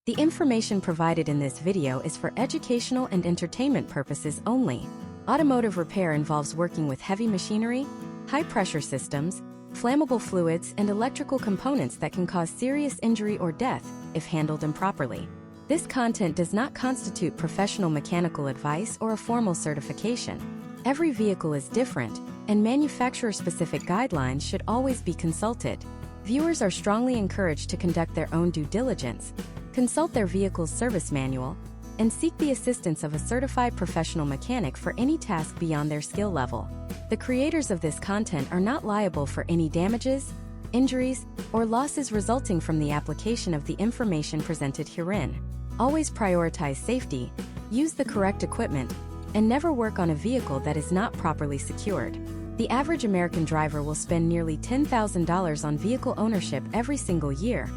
The information provided in this video is for educational and entertainment purposes only. Automotive repair involves working with heavy machinery, high-pressure systems, flammable fluids, and electrical components that can cause serious injury or death if handled improperly. This content does not constitute professional mechanical advice or a formal certification. Every vehicle is different, and manufacturer-specific guidelines should always be consulted. Viewers are strongly encouraged to conduct their own due diligence, consult their vehicle's service manual, and seek the assistance of a certified professional mechanic for any task beyond their skill level. The creators of this content are not liable for any damages, injuries, or losses resulting from the application of the information presented herein. Always prioritize safety, use the correct equipment, and never work on a vehicle that is not properly secured. The average American driver will spend nearly $10,000 on vehicle ownership every single year,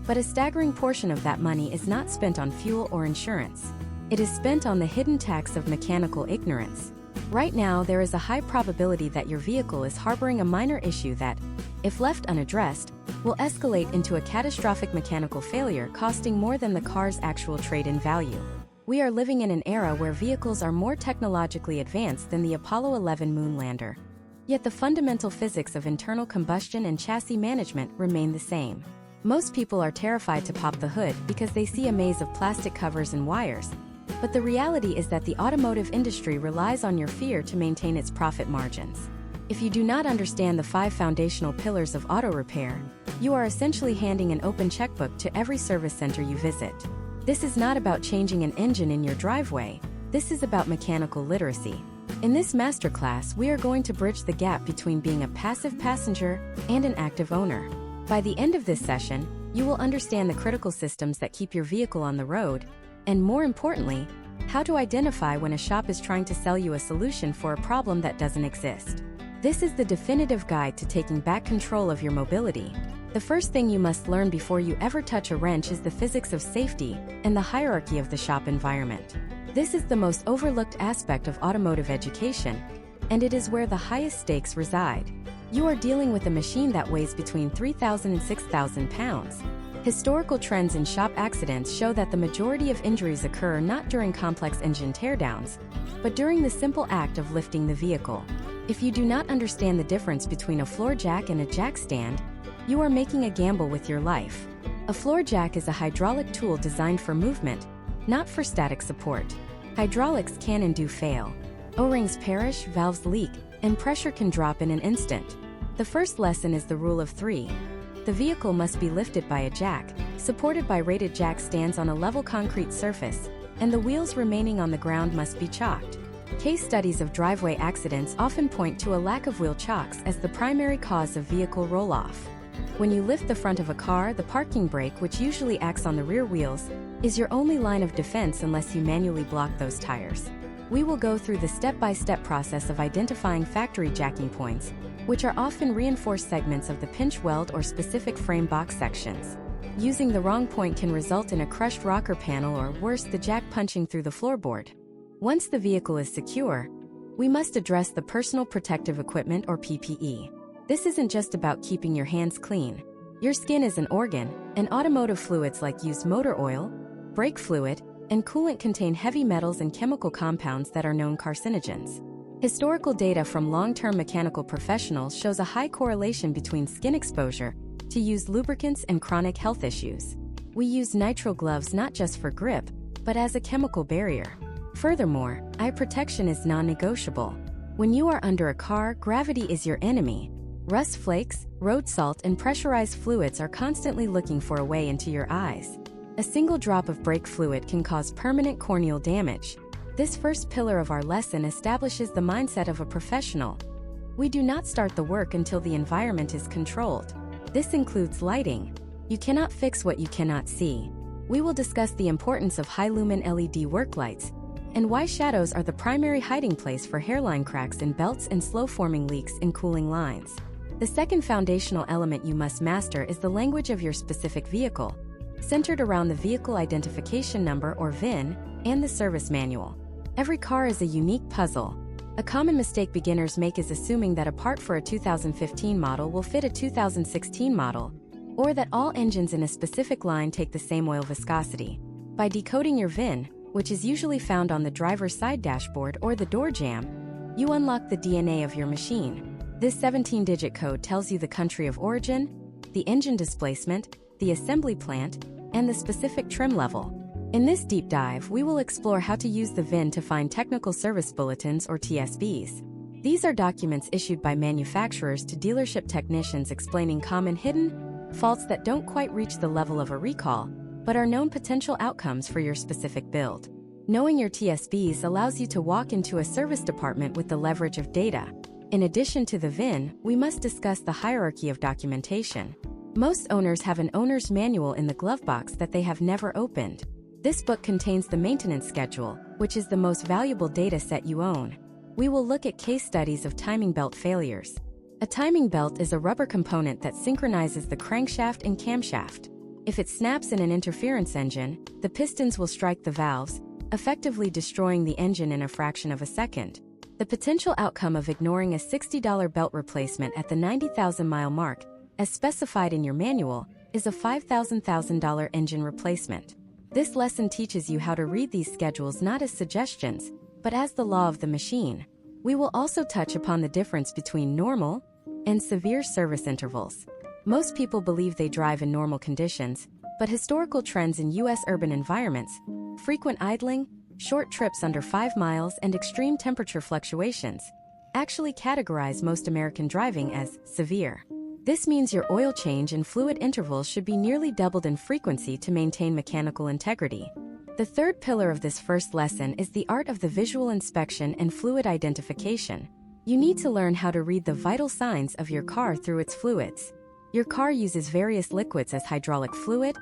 but a staggering portion of that money is not spent on fuel or insurance. It is spent on the hidden tax of mechanical ignorance. Right now, there is a high probability that your vehicle is harboring a minor issue that, if left unaddressed, will escalate into a catastrophic mechanical failure costing more than the car's actual trade-in value. We are living in an era where vehicles are more technologically advanced than the Apollo 11 moon lander. Yet the fundamental physics of internal combustion and chassis management remain the same. Most people are terrified to pop the hood because they see a maze of plastic covers and wires. But the reality is that the automotive industry relies on your fear to maintain its profit margins. If you do not understand the 5 foundational pillars of auto repair, you are essentially handing an open checkbook to every service center you visit. This is not about changing an engine in your driveway. This is about mechanical literacy. In this masterclass, we are going to bridge the gap between being a passive passenger and an active owner. By the end of this session, you will understand the critical systems that keep your vehicle on the road, and more importantly, how to identify when a shop is trying to sell you a solution for a problem that doesn't exist. This is the definitive guide to taking back control of your mobility. The first thing you must learn before you ever touch a wrench is the physics of safety and the hierarchy of the shop environment. This is the most overlooked aspect of automotive education, and it is where the highest stakes reside. You are dealing with a machine that weighs between 3,000 and 6,000 pounds. Historical trends in shop accidents show that the majority of injuries occur not during complex engine teardowns, but during the simple act of lifting the vehicle. If you do not understand the difference between a floor jack and a jack stand, you are making a gamble with your life. A floor jack is a hydraulic tool designed for movement, not for static support. Hydraulics can and do fail. O-rings perish, valves leak, and pressure can drop in an instant. The first lesson is the rule of 3. The vehicle must be lifted by a jack, supported by rated jack stands on a level concrete surface, and the wheels remaining on the ground must be chalked. Case studies of driveway accidents often point to a lack of wheel chocks as the primary cause of vehicle roll-off. When you lift the front of a car, the parking brake, which usually acts on the rear wheels, is your only line of defense unless you manually block those tires. We will go through the step-by-step process of identifying factory jacking points, which are often reinforced segments of the pinch weld or specific frame box sections. Using the wrong point can result in a crushed rocker panel or worse, the jack punching through the floorboard. Once the vehicle is secure, we must address the personal protective equipment or PPE. This isn't just about keeping your hands clean. Your skin is an organ, and automotive fluids like used motor oil, brake fluid, and coolant contain heavy metals and chemical compounds that are known carcinogens. Historical data from long-term mechanical professionals shows a high correlation between skin exposure to used lubricants and chronic health issues. We use nitrile gloves not just for grip, but as a chemical barrier. Furthermore, eye protection is non-negotiable. When you are under a car, gravity is your enemy. Rust flakes, road salt, and pressurized fluids are constantly looking for a way into your eyes. A single drop of brake fluid can cause permanent corneal damage. This first pillar of our lesson establishes the mindset of a professional. We do not start the work until the environment is controlled. This includes lighting. You cannot fix what you cannot see. We will discuss the importance of high-lumen LED work lights and why shadows are the primary hiding place for hairline cracks in belts and slow-forming leaks in cooling lines. The second foundational element you must master is the language of your specific vehicle, centered around the vehicle identification number or VIN and the service manual. Every car is a unique puzzle. A common mistake beginners make is assuming that a part for a 2015 model will fit a 2016 model, or that all engines in a specific line take the same oil viscosity. By decoding your VIN, which is usually found on the driver's side dashboard or the door jamb, you unlock the DNA of your machine. This 17-digit code tells you the country of origin, the engine displacement, the assembly plant, and the specific trim level. In this deep dive, we will explore how to use the VIN to find technical service bulletins or TSBs. These are documents issued by manufacturers to dealership technicians explaining common hidden faults that don't quite reach the level of a recall, but are known potential outcomes for your specific build. Knowing your TSBs allows you to walk into a service department with the leverage of data. In addition to the VIN, we must discuss the hierarchy of documentation. Most owners have an owner's manual in the glove box that they have never opened. This book contains the maintenance schedule, which is the most valuable data set you own. We will look at case studies of timing belt failures. A timing belt is a rubber component that synchronizes the crankshaft and camshaft. If it snaps in an interference engine, the pistons will strike the valves, effectively destroying the engine in a fraction of a second. The potential outcome of ignoring a $60 belt replacement at the 90,000-mile mark, as specified in your manual, is a $5,000 engine replacement. This lesson teaches you how to read these schedules not as suggestions, but as the law of the machine. We will also touch upon the difference between normal and severe service intervals. Most people believe they drive in normal conditions, but historical trends in U.S. urban environments, frequent idling, short trips under 5 miles, and extreme temperature fluctuations actually categorize most American driving as severe. This means your oil change and fluid intervals should be nearly doubled in frequency to maintain mechanical integrity. The third pillar of this first lesson is the art of the visual inspection and fluid identification. You need to learn how to read the vital signs of your car through its fluids. Your car uses various liquids as hydraulic fluid,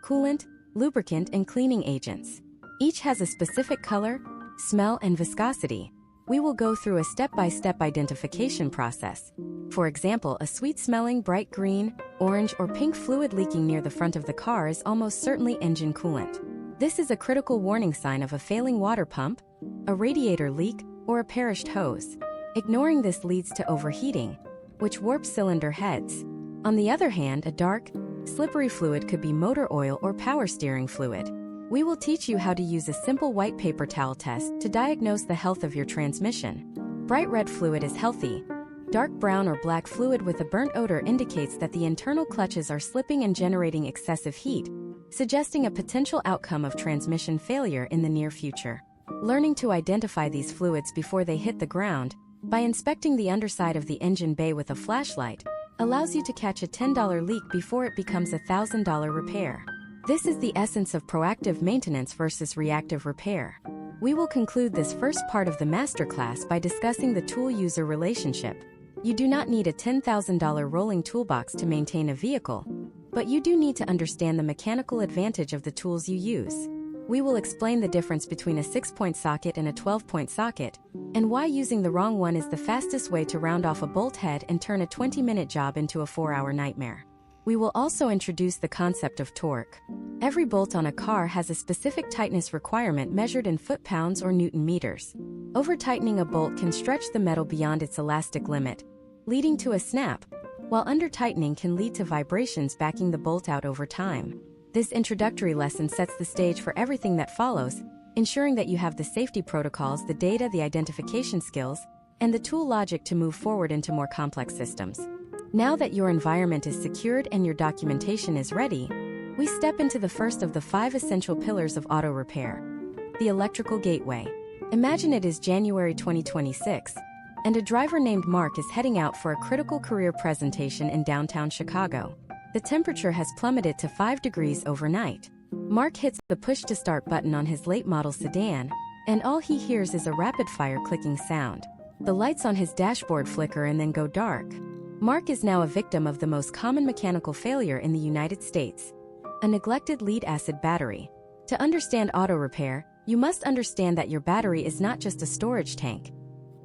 coolant, lubricant, and cleaning agents. Each has a specific color, smell, and viscosity. We will go through a step-by-step identification process. For example, a sweet-smelling bright green, orange, or pink fluid leaking near the front of the car is almost certainly engine coolant. This is a critical warning sign of a failing water pump, a radiator leak, or a perished hose. Ignoring this leads to overheating, which warps cylinder heads. On the other hand, a dark, slippery fluid could be motor oil or power steering fluid. We will teach you how to use a simple white paper towel test to diagnose the health of your transmission. Bright red fluid is healthy. Dark brown or black fluid with a burnt odor indicates that the internal clutches are slipping and generating excessive heat, suggesting a potential outcome of transmission failure in the near future. Learning to identify these fluids before they hit the ground, by inspecting the underside of the engine bay with a flashlight, allows you to catch a $10 leak before it becomes a $1,000 repair. This is the essence of proactive maintenance versus reactive repair. We will conclude this first part of the masterclass by discussing the tool-user relationship. You do not need a $10,000 rolling toolbox to maintain a vehicle, but you do need to understand the mechanical advantage of the tools you use. We will explain the difference between a 6-point socket and a 12-point socket, and why using the wrong one is the fastest way to round off a bolt head and turn a 20-minute job into a 4-hour nightmare. We will also introduce the concept of torque. Every bolt on a car has a specific tightness requirement measured in foot-pounds or Newton-meters. Over-tightening a bolt can stretch the metal beyond its elastic limit, leading to a snap, while under-tightening can lead to vibrations backing the bolt out over time. This introductory lesson sets the stage for everything that follows, ensuring that you have the safety protocols, the data, the identification skills, and the tool logic to move forward into more complex systems. Now that your environment is secured and your documentation is ready, we step into the first of the 5 essential pillars of auto repair: the electrical gateway. Imagine it is January 2026, and a driver named Mark is heading out for a critical career presentation in downtown Chicago. The temperature has plummeted to 5 degrees overnight. Mark hits the push-to-start button on his late-model sedan, and all he hears is a rapid-fire clicking sound. The lights on his dashboard flicker and then go dark. Mark is now a victim of the most common mechanical failure in the United States: a neglected lead-acid battery. To understand auto repair, you must understand that your battery is not just a storage tank.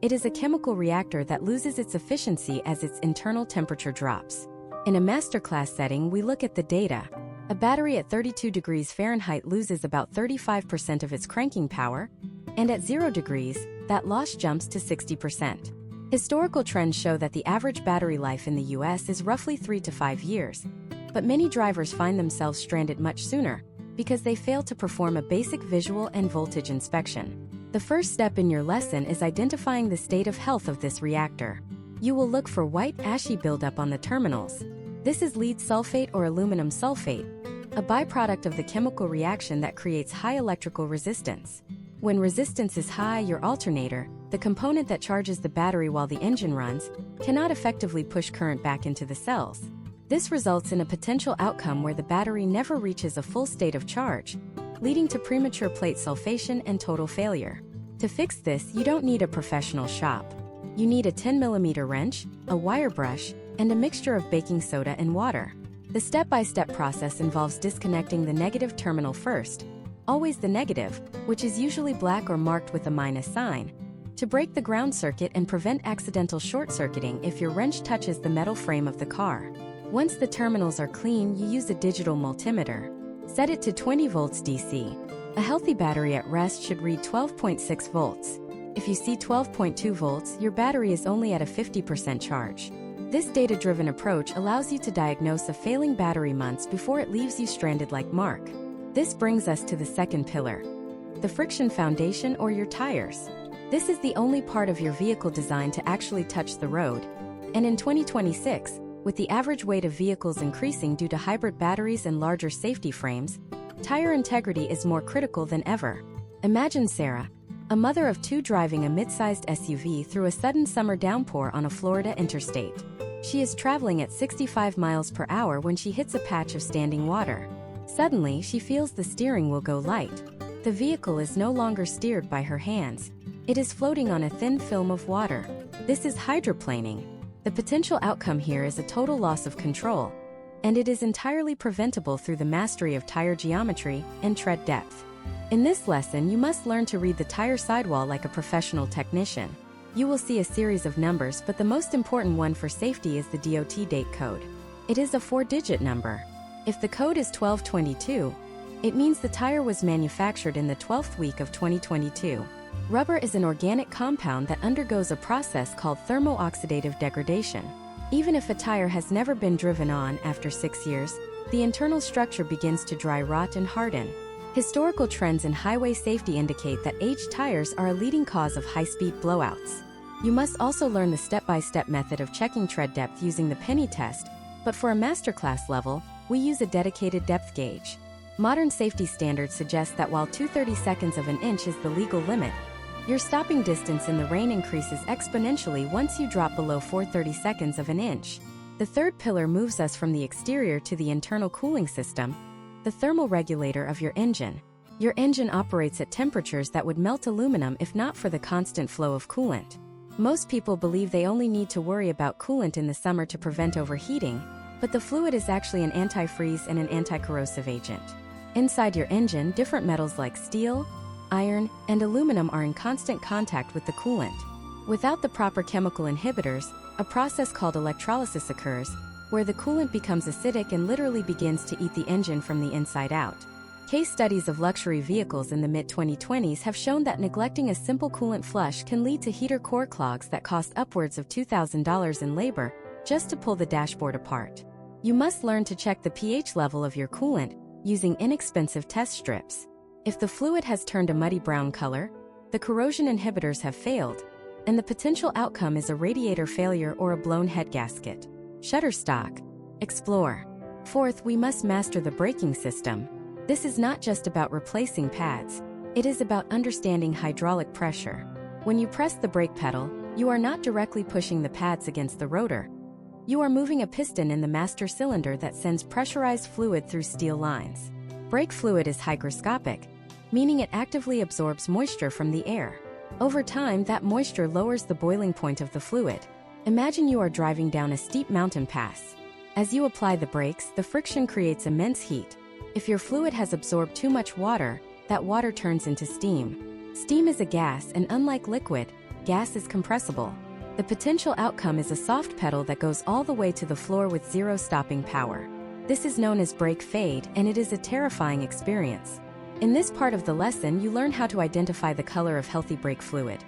It is a chemical reactor that loses its efficiency as its internal temperature drops. In a masterclass setting, we look at the data. A battery at 32 degrees Fahrenheit loses about 35% of its cranking power, and at 0 degrees, that loss jumps to 60%. Historical trends show that the average battery life in the US is roughly 3 to 5 years. But many drivers find themselves stranded much sooner because they fail to perform a basic visual and voltage inspection. The first step in your lesson is identifying the state of health of this reactor. You will look for white, ashy buildup on the terminals. This is lead sulfate or aluminum sulfate, a byproduct of the chemical reaction that creates high electrical resistance. When resistance is high, your alternator, the component that charges the battery while the engine runs, cannot effectively push current back into the cells. This results in a potential outcome where the battery never reaches a full state of charge, leading to premature plate sulfation and total failure. To fix this, you don't need a professional shop. You need a 10mm wrench, a wire brush, and a mixture of baking soda and water. The step-by-step process involves disconnecting the negative terminal first, always the negative, which is usually black or marked with a minus sign, to break the ground circuit and prevent accidental short-circuiting if your wrench touches the metal frame of the car. Once the terminals are clean, you use a digital multimeter. Set it to 20 volts DC. A healthy battery at rest should read 12.6 volts. If you see 12.2 volts, your battery is only at a 50% charge. This data-driven approach allows you to diagnose a failing battery months before it leaves you stranded like Mark. This brings us to the second pillar, the friction foundation or your tires. This is the only part of your vehicle designed to actually touch the road. And in 2026, with the average weight of vehicles increasing due to hybrid batteries and larger safety frames, tire integrity is more critical than ever. Imagine Sarah, a mother of two, driving a mid-sized SUV through a sudden summer downpour on a Florida interstate. She is traveling at 65 miles per hour when she hits a patch of standing water. Suddenly, she feels the steering wheel go light. The vehicle is no longer steered by her hands. It is floating on a thin film of water. This is hydroplaning. The potential outcome here is a total loss of control, and it is entirely preventable through the mastery of tire geometry and tread depth. In this lesson, you must learn to read the tire sidewall like a professional technician. You will see a series of numbers, but the most important one for safety is the DOT date code. It is a 4-digit number. If the code is 1222, it means the tire was manufactured in the 12th week of 2022. Rubber is an organic compound that undergoes a process called thermo-oxidative degradation. Even if a tire has never been driven on after 6 years, the internal structure begins to dry rot and harden. Historical trends in highway safety indicate that aged tires are a leading cause of high-speed blowouts. You must also learn the step-by-step method of checking tread depth using the penny test, but for a masterclass level, we use a dedicated depth gauge. Modern safety standards suggest that while 2/32 of an inch is the legal limit, your stopping distance in the rain increases exponentially once you drop below 4/32 of an inch. The third pillar moves us from the exterior to the internal cooling system, the thermal regulator of your engine. Your engine operates at temperatures that would melt aluminum if not for the constant flow of coolant. Most people believe they only need to worry about coolant in the summer to prevent overheating, but the fluid is actually an antifreeze and an anti-corrosive agent. Inside your engine, different metals like steel, iron, and aluminum are in constant contact with the coolant. Without the proper chemical inhibitors, a process called electrolysis occurs, where the coolant becomes acidic and literally begins to eat the engine from the inside out. Case studies of luxury vehicles in the mid-2020s have shown that neglecting a simple coolant flush can lead to heater core clogs that cost upwards of $2,000 in labor just to pull the dashboard apart. You must learn to check the pH level of your coolant using inexpensive test strips. If the fluid has turned a muddy brown color, the corrosion inhibitors have failed, and the potential outcome is a radiator failure or a blown head gasket. Shutterstock. Explore. Fourth, we must master the braking system. This is not just about replacing pads. It is about understanding hydraulic pressure. When you press the brake pedal, you are not directly pushing the pads against the rotor. You are moving a piston in the master cylinder that sends pressurized fluid through steel lines. Brake fluid is hygroscopic, meaning it actively absorbs moisture from the air. Over time, that moisture lowers the boiling point of the fluid. Imagine you are driving down a steep mountain pass. As you apply the brakes, the friction creates immense heat. If your fluid has absorbed too much water, that water turns into steam. Steam is a gas, and unlike liquid, gas is compressible. The potential outcome is a soft pedal that goes all the way to the floor with zero stopping power. This is known as brake fade, and it is a terrifying experience. In this part of the lesson, you learn how to identify the color of healthy brake fluid.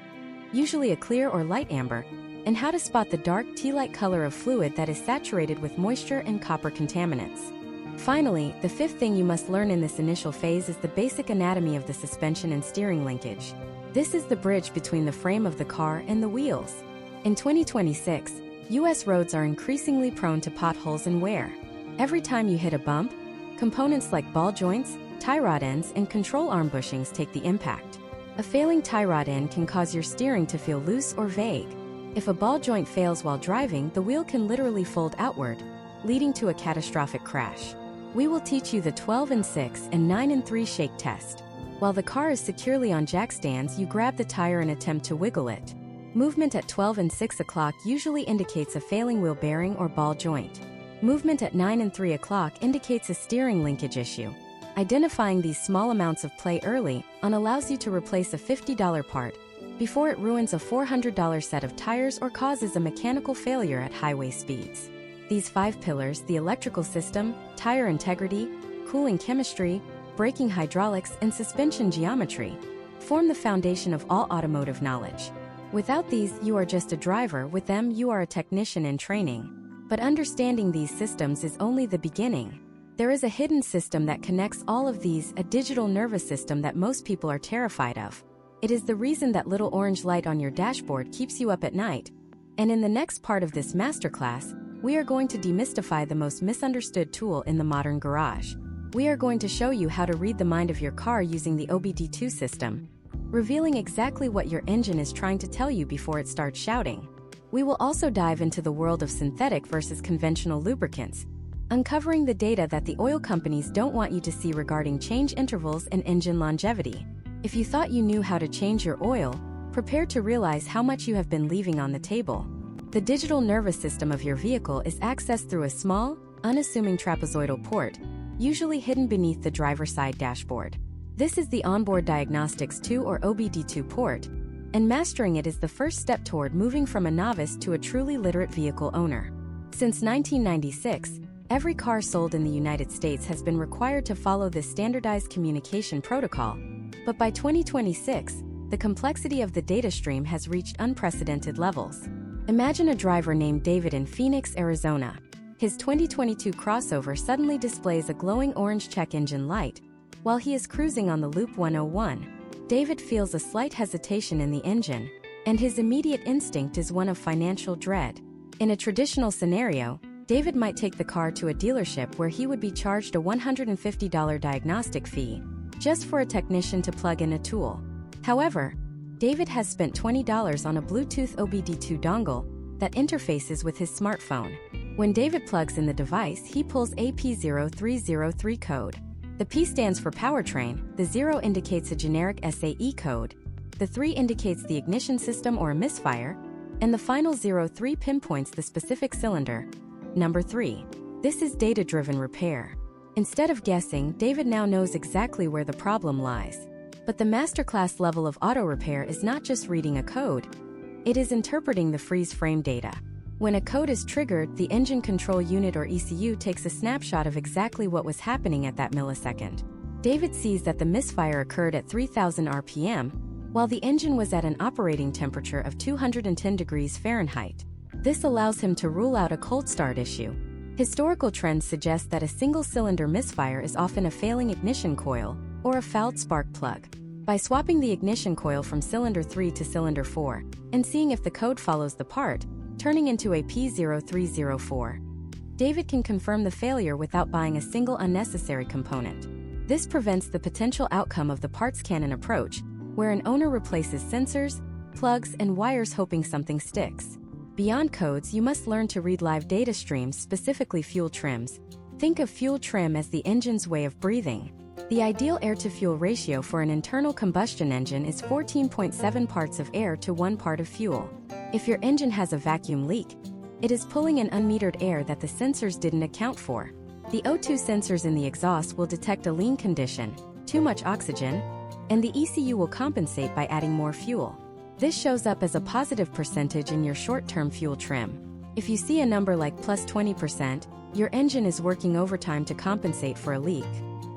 Usually a clear or light amber, and how to spot the dark tea-like color of fluid that is saturated with moisture and copper contaminants. Finally, the fifth thing you must learn in this initial phase is the basic anatomy of the suspension and steering linkage. This is the bridge between the frame of the car and the wheels. In 2026, U.S. roads are increasingly prone to potholes and wear. Every time you hit a bump, components like ball joints, tie rod ends, and control arm bushings take the impact. A failing tie rod end can cause your steering to feel loose or vague. If a ball joint fails while driving, the wheel can literally fold outward, leading to a catastrophic crash. We will teach you the 12 and 6 and 9 and 3 shake test. While the car is securely on jack stands, you grab the tire and attempt to wiggle it. Movement at 12 and 6 o'clock usually indicates a failing wheel bearing or ball joint. Movement at 9 and 3 o'clock indicates a steering linkage issue. Identifying these small amounts of play early on allows you to replace a $50 part before it ruins a $400 set of tires or causes a mechanical failure at highway speeds. These 5 pillars, the electrical system, tire integrity, cooling chemistry, braking hydraulics, and suspension geometry, form the foundation of all automotive knowledge. Without these, you are just a driver. With them, you are a technician in training. But understanding these systems is only the beginning. There is a hidden system that connects all of these, a digital nervous system that most people are terrified of. It is the reason that little orange light on your dashboard keeps you up at night. And in the next part of this masterclass, we are going to demystify the most misunderstood tool in the modern garage. We are going to show you how to read the mind of your car using the OBD2 system, revealing exactly what your engine is trying to tell you before it starts shouting. We will also dive into the world of synthetic versus conventional lubricants, uncovering the data that the oil companies don't want you to see regarding change intervals and engine longevity. If you thought you knew how to change your oil, prepare to realize how much you have been leaving on the table. The digital nervous system of your vehicle is accessed through a small, unassuming trapezoidal port, usually hidden beneath the driver's side dashboard. This is the Onboard Diagnostics 2 or OBD2 port, and mastering it is the first step toward moving from a novice to a truly literate vehicle owner. Since 1996, every car sold in the United States has been required to follow this standardized communication protocol, but by 2026, the complexity of the data stream has reached unprecedented levels. Imagine a driver named David in Phoenix, Arizona. His 2022 crossover suddenly displays a glowing orange check engine light while he is cruising on the Loop 101. David feels a slight hesitation in the engine, and his immediate instinct is one of financial dread. In a traditional scenario, David might take the car to a dealership where he would be charged a $150 diagnostic fee just for a technician to plug in a tool. However, David has spent $20 on a Bluetooth OBD2 dongle that interfaces with his smartphone. When David plugs in the device, he pulls a P0303 code. The P stands for powertrain, the 0 indicates a generic SAE code, the 3 indicates the ignition system or a misfire, and the final 03 pinpoints the specific cylinder. Number 3. This is data-driven repair. Instead of guessing, David now knows exactly where the problem lies. But the masterclass level of auto repair is not just reading a code, it is interpreting the freeze frame data. When a code is triggered, the engine control unit or ECU takes a snapshot of exactly what was happening at that millisecond. David sees that the misfire occurred at 3000 RPM, while the engine was at an operating temperature of 210 degrees Fahrenheit. This allows him to rule out a cold start issue. Historical trends suggest that a single-cylinder misfire is often a failing ignition coil or a fouled spark plug. By swapping the ignition coil from cylinder 3 to cylinder 4 and seeing if the code follows the part, turning into a P0304, David can confirm the failure without buying a single unnecessary component. This prevents the potential outcome of the parts cannon approach, where an owner replaces sensors, plugs, and wires hoping something sticks. Beyond codes, you must learn to read live data streams, specifically fuel trims. Think of fuel trim as the engine's way of breathing. The ideal air-to-fuel ratio for an internal combustion engine is 14.7 parts of air to 1 part of fuel. If your engine has a vacuum leak, it is pulling in unmetered air that the sensors didn't account for. The O2 sensors in the exhaust will detect a lean condition, too much oxygen, and the ECU will compensate by adding more fuel. This shows up as a positive percentage in your short-term fuel trim. If you see a number like plus 20%, your engine is working overtime to compensate for a leak.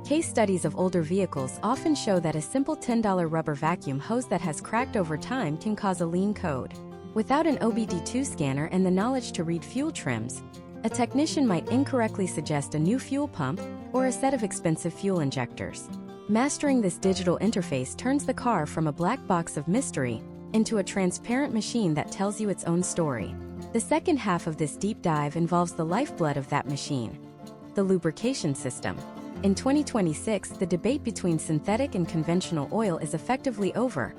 Case studies of older vehicles often show that a simple $10 rubber vacuum hose that has cracked over time can cause a lean code. Without an OBD2 scanner and the knowledge to read fuel trims, a technician might incorrectly suggest a new fuel pump or a set of expensive fuel injectors. Mastering this digital interface turns the car from a black box of mystery into a transparent machine that tells you its own story. The second half of this deep dive involves the lifeblood of that machine, the lubrication system. In 2026, the debate between synthetic and conventional oil is effectively over,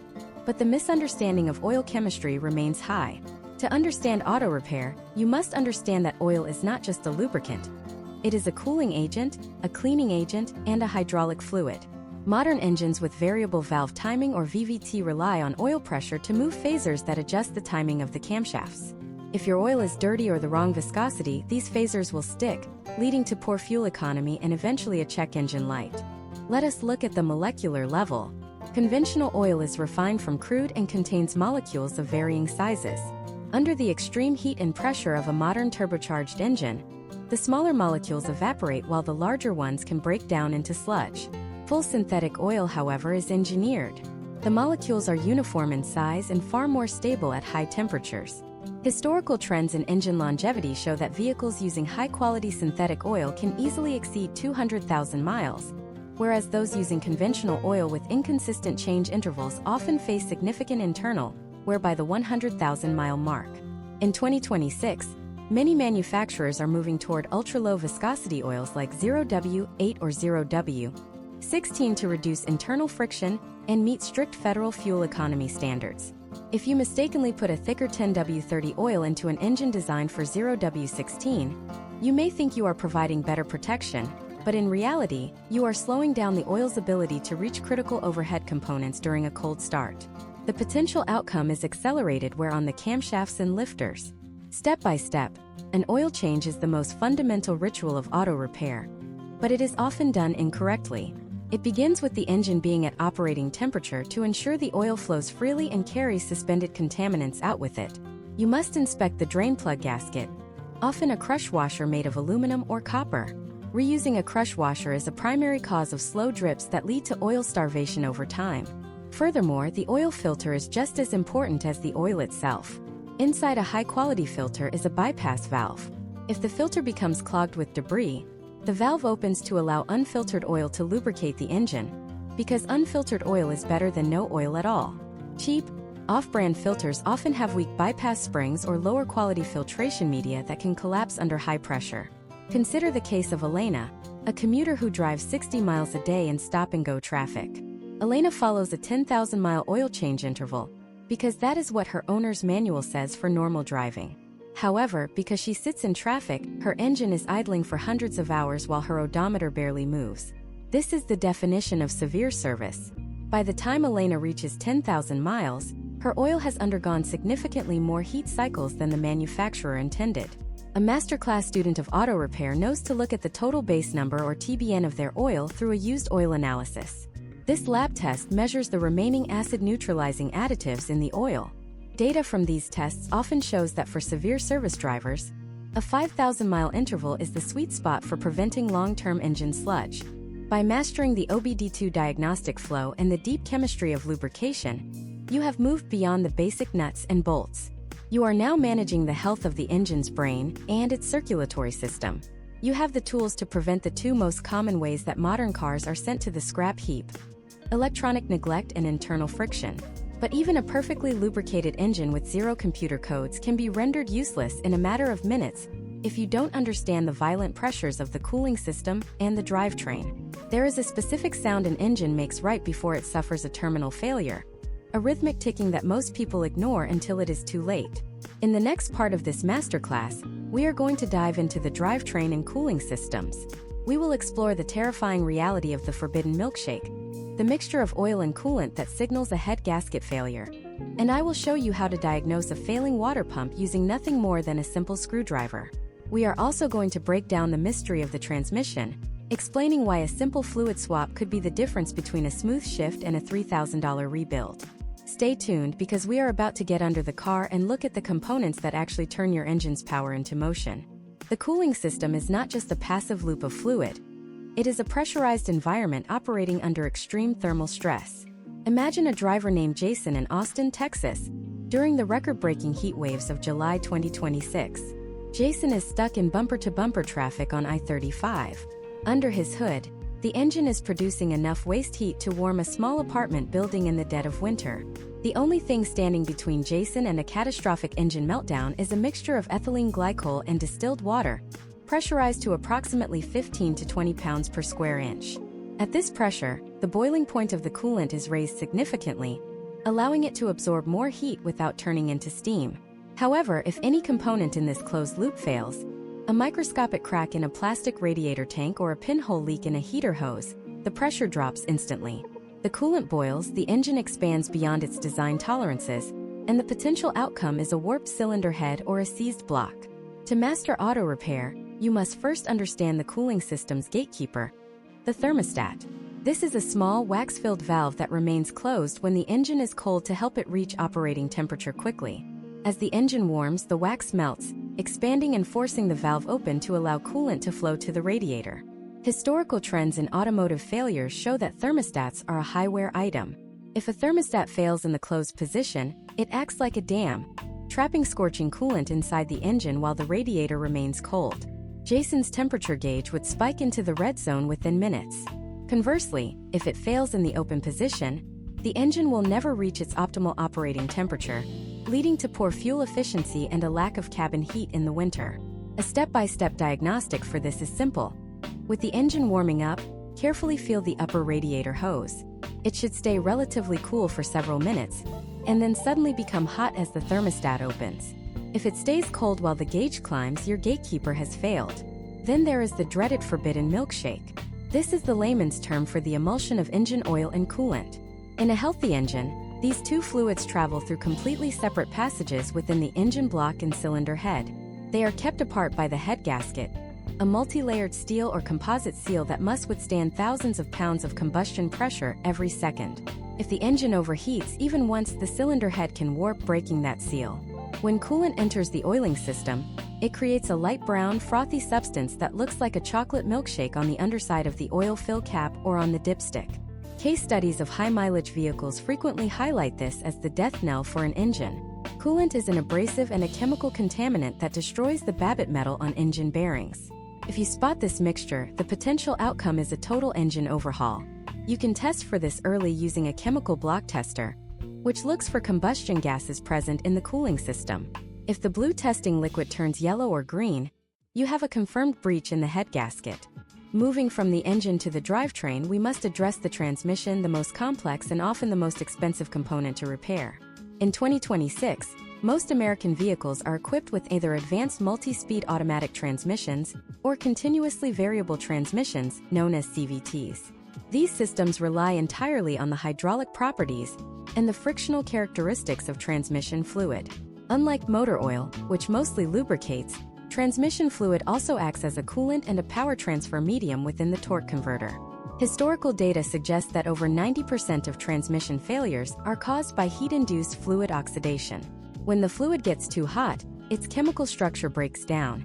but the misunderstanding of oil chemistry remains high. To understand auto repair, you must understand that oil is not just a lubricant. It is a cooling agent, a cleaning agent, and a hydraulic fluid. Modern engines with variable valve timing or VVT rely on oil pressure to move phasers that adjust the timing of the camshafts. If your oil is dirty or the wrong viscosity, these phasers will stick, leading to poor fuel economy and eventually a check engine light. Let us look at the molecular level. Conventional oil is refined from crude and contains molecules of varying sizes. Under the extreme heat and pressure of a modern turbocharged engine, the smaller molecules evaporate while the larger ones can break down into sludge. Full synthetic oil, however, is engineered. The molecules are uniform in size and far more stable at high temperatures. Historical trends in engine longevity show that vehicles using high-quality synthetic oil can easily exceed 200,000 miles, whereas those using conventional oil with inconsistent change intervals often face significant internal wear by the 100,000-mile mark. In 2026, many manufacturers are moving toward ultra-low viscosity oils like 0W8 or 0W16 to reduce internal friction and meet strict federal fuel economy standards. If you mistakenly put a thicker 10W30 oil into an engine designed for 0W16, you may think you are providing better protection, but in reality, you are slowing down the oil's ability to reach critical overhead components during a cold start. The potential outcome is accelerated wear on the camshafts and lifters. Step by step, an oil change is the most fundamental ritual of auto repair, but it is often done incorrectly. It begins with the engine being at operating temperature to ensure the oil flows freely and carries suspended contaminants out with it. You must inspect the drain plug gasket, often a crush washer made of aluminum or copper. Reusing a crush washer is a primary cause of slow drips that lead to oil starvation over time. Furthermore, the oil filter is just as important as the oil itself. Inside a high-quality filter is a bypass valve. If the filter becomes clogged with debris, the valve opens to allow unfiltered oil to lubricate the engine, because unfiltered oil is better than no oil at all. Cheap, off-brand filters often have weak bypass springs or lower-quality filtration media that can collapse under high pressure. Consider the case of Elena, a commuter who drives 60 miles a day in stop-and-go traffic. Elena follows a 10,000-mile oil change interval, because that is what her owner's manual says for normal driving. However, because she sits in traffic, her engine is idling for hundreds of hours while her odometer barely moves. This is the definition of severe service. By the time Elena reaches 10,000 miles, her oil has undergone significantly more heat cycles than the manufacturer intended. A masterclass student of auto repair knows to look at the total base number or TBN of their oil through a used oil analysis. This lab test measures the remaining acid-neutralizing additives in the oil. Data from these tests often shows that for severe service drivers, a 5,000-mile interval is the sweet spot for preventing long-term engine sludge. By mastering the OBD2 diagnostic flow and the deep chemistry of lubrication, you have moved beyond the basic nuts and bolts. You are now managing the health of the engine's brain and its circulatory system. You have the tools to prevent the two most common ways that modern cars are sent to the scrap heap: electronic neglect and internal friction. But even a perfectly lubricated engine with zero computer codes can be rendered useless in a matter of minutes if you don't understand the violent pressures of the cooling system and the drivetrain. There is a specific sound an engine makes right before it suffers a terminal failure, a rhythmic ticking that most people ignore until it is too late. In the next part of this masterclass, we are going to dive into the drivetrain and cooling systems. We will explore the terrifying reality of the forbidden milkshake, the mixture of oil and coolant that signals a head gasket failure. And I will show you how to diagnose a failing water pump using nothing more than a simple screwdriver. We are also going to break down the mystery of the transmission, explaining why a simple fluid swap could be the difference between a smooth shift and a $3,000 rebuild. Stay tuned because we are about to get under the car and look at the components that actually turn your engine's power into motion. The cooling system is not just a passive loop of fluid. It is a pressurized environment operating under extreme thermal stress. Imagine a driver named Jason in Austin, Texas. During the record-breaking heat waves of July 2026, Jason is stuck in bumper-to-bumper traffic on I-35. Under his hood, the engine is producing enough waste heat to warm a small apartment building in the dead of winter. The only thing standing between Jason and a catastrophic engine meltdown is a mixture of ethylene glycol and distilled water, pressurized to approximately 15 to 20 pounds per square inch. At this pressure, the boiling point of the coolant is raised significantly, allowing it to absorb more heat without turning into steam. However, if any component in this closed loop fails, a microscopic crack in a plastic radiator tank or a pinhole leak in a heater hose, the pressure drops instantly. The coolant boils, the engine expands beyond its design tolerances, and the potential outcome is a warped cylinder head or a seized block. To master auto repair, you must first understand the cooling system's gatekeeper, the thermostat. This is a small, wax-filled valve that remains closed when the engine is cold to help it reach operating temperature quickly. As the engine warms, the wax melts, expanding and forcing the valve open to allow coolant to flow to the radiator. Historical trends in automotive failures show that thermostats are a high-wear item. If a thermostat fails in the closed position, it acts like a dam, trapping scorching coolant inside the engine while the radiator remains cold. Jason's temperature gauge would spike into the red zone within minutes. Conversely, if it fails in the open position, the engine will never reach its optimal operating temperature, leading to poor fuel efficiency and a lack of cabin heat in the winter. A step-by-step diagnostic for this is simple. With the engine warming up, carefully feel the upper radiator hose. It should stay relatively cool for several minutes, and then suddenly become hot as the thermostat opens. If it stays cold while the gauge climbs, your gatekeeper has failed. Then there is the dreaded forbidden milkshake. This is the layman's term for the emulsion of engine oil and coolant. In a healthy engine, these two fluids travel through completely separate passages within the engine block and cylinder head. They are kept apart by the head gasket, a multi-layered steel or composite seal that must withstand thousands of pounds of combustion pressure every second. If the engine overheats even once, the cylinder head can warp, breaking that seal. When coolant enters the oiling system, it creates a light brown, frothy substance that looks like a chocolate milkshake on the underside of the oil fill cap or on the dipstick. Case studies of high-mileage vehicles frequently highlight this as the death knell for an engine. Coolant is an abrasive and a chemical contaminant that destroys the babbitt metal on engine bearings. If you spot this mixture, the potential outcome is a total engine overhaul. You can test for this early using a chemical block tester, which looks for combustion gases present in the cooling system. If the blue testing liquid turns yellow or green, you have a confirmed breach in the head gasket. Moving from the engine to the drivetrain, we must address the transmission, the most complex and often the most expensive component to repair. In 2026, most American vehicles are equipped with either advanced multi-speed automatic transmissions or continuously variable transmissions, known as CVTs. These systems rely entirely on the hydraulic properties and the frictional characteristics of transmission fluid. Unlike motor oil, which mostly lubricates, transmission fluid also acts as a coolant and a power transfer medium within the torque converter. Historical data suggests that over 90% of transmission failures are caused by heat-induced fluid oxidation. When the fluid gets too hot, its chemical structure breaks down,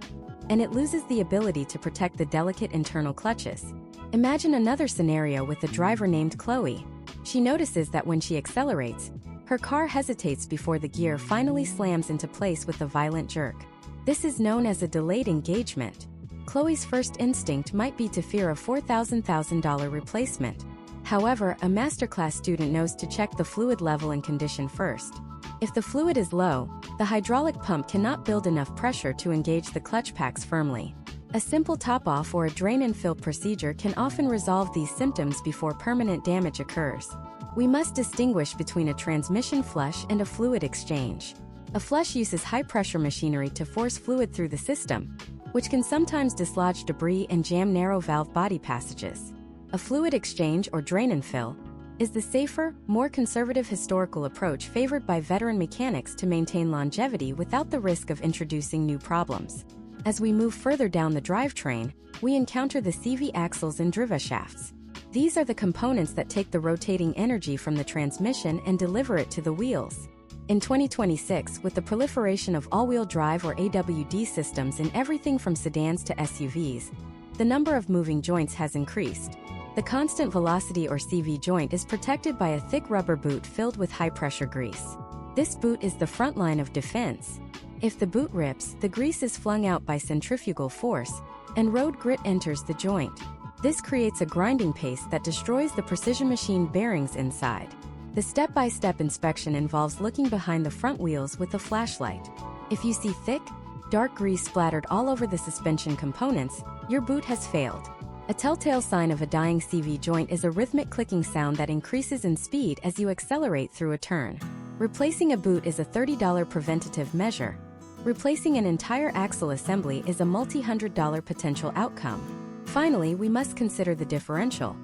and it loses the ability to protect the delicate internal clutches. Imagine another scenario with a driver named Chloe. She notices that when she accelerates, her car hesitates before the gear finally slams into place with a violent jerk. This is known as a delayed engagement. Chloe's first instinct might be to fear a $4,000 replacement. However, a masterclass student knows to check the fluid level and condition first. If the fluid is low, the hydraulic pump cannot build enough pressure to engage the clutch packs firmly. A simple top-off or a drain and fill procedure can often resolve these symptoms before permanent damage occurs. We must distinguish between a transmission flush and a fluid exchange. A flush uses high-pressure machinery to force fluid through the system, which can sometimes dislodge debris and jam narrow valve body passages. A fluid exchange or drain and fill is the safer, more conservative historical approach favored by veteran mechanics to maintain longevity without the risk of introducing new problems. As we move further down the drivetrain, we encounter the CV axles and driva shafts. These are the components that take the rotating energy from the transmission and deliver it to the wheels. In 2026, with the proliferation of all-wheel drive or AWD systems in everything from sedans to SUVs, the number of moving joints has increased. The constant velocity or CV joint is protected by a thick rubber boot filled with high-pressure grease. This boot is the front line of defense. If the boot rips, the grease is flung out by centrifugal force, and road grit enters the joint. This creates a grinding paste that destroys the precision machine bearings inside. The step-by-step inspection involves looking behind the front wheels with a flashlight. If you see thick, dark grease splattered all over the suspension components, your boot has failed. A telltale sign of a dying CV joint is a rhythmic clicking sound that increases in speed as you accelerate through a turn. Replacing a boot is a $30 preventative measure. Replacing an entire axle assembly is a multi-$100 potential outcome. Finally, we must consider the differential,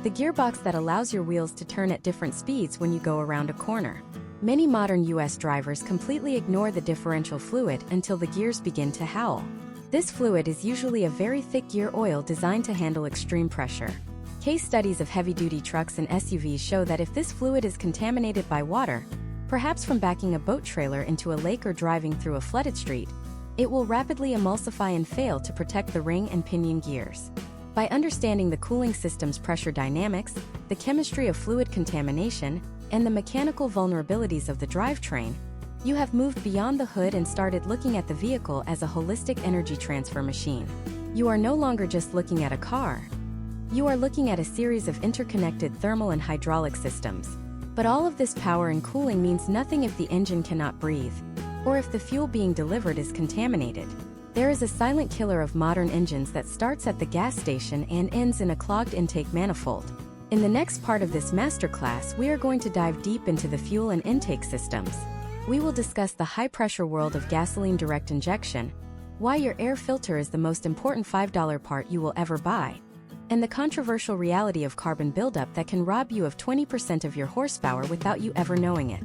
the gearbox that allows your wheels to turn at different speeds when you go around a corner. Many modern US drivers completely ignore the differential fluid until the gears begin to howl. This fluid is usually a very thick gear oil designed to handle extreme pressure. Case studies of heavy-duty trucks and SUVs show that if this fluid is contaminated by water, perhaps from backing a boat trailer into a lake or driving through a flooded street, it will rapidly emulsify and fail to protect the ring and pinion gears. By understanding the cooling system's pressure dynamics, the chemistry of fluid contamination, and the mechanical vulnerabilities of the drivetrain, you have moved beyond the hood and started looking at the vehicle as a holistic energy transfer machine. You are no longer just looking at a car. You are looking at a series of interconnected thermal and hydraulic systems. But all of this power and cooling means nothing if the engine cannot breathe, or if the fuel being delivered is contaminated. There is a silent killer of modern engines that starts at the gas station and ends in a clogged intake manifold. In the next part of this masterclass, we are going to dive deep into the fuel and intake systems. We will discuss the high-pressure world of gasoline direct injection, why your air filter is the most important $5 part you will ever buy, and the controversial reality of carbon buildup that can rob you of 20% of your horsepower without you ever knowing it.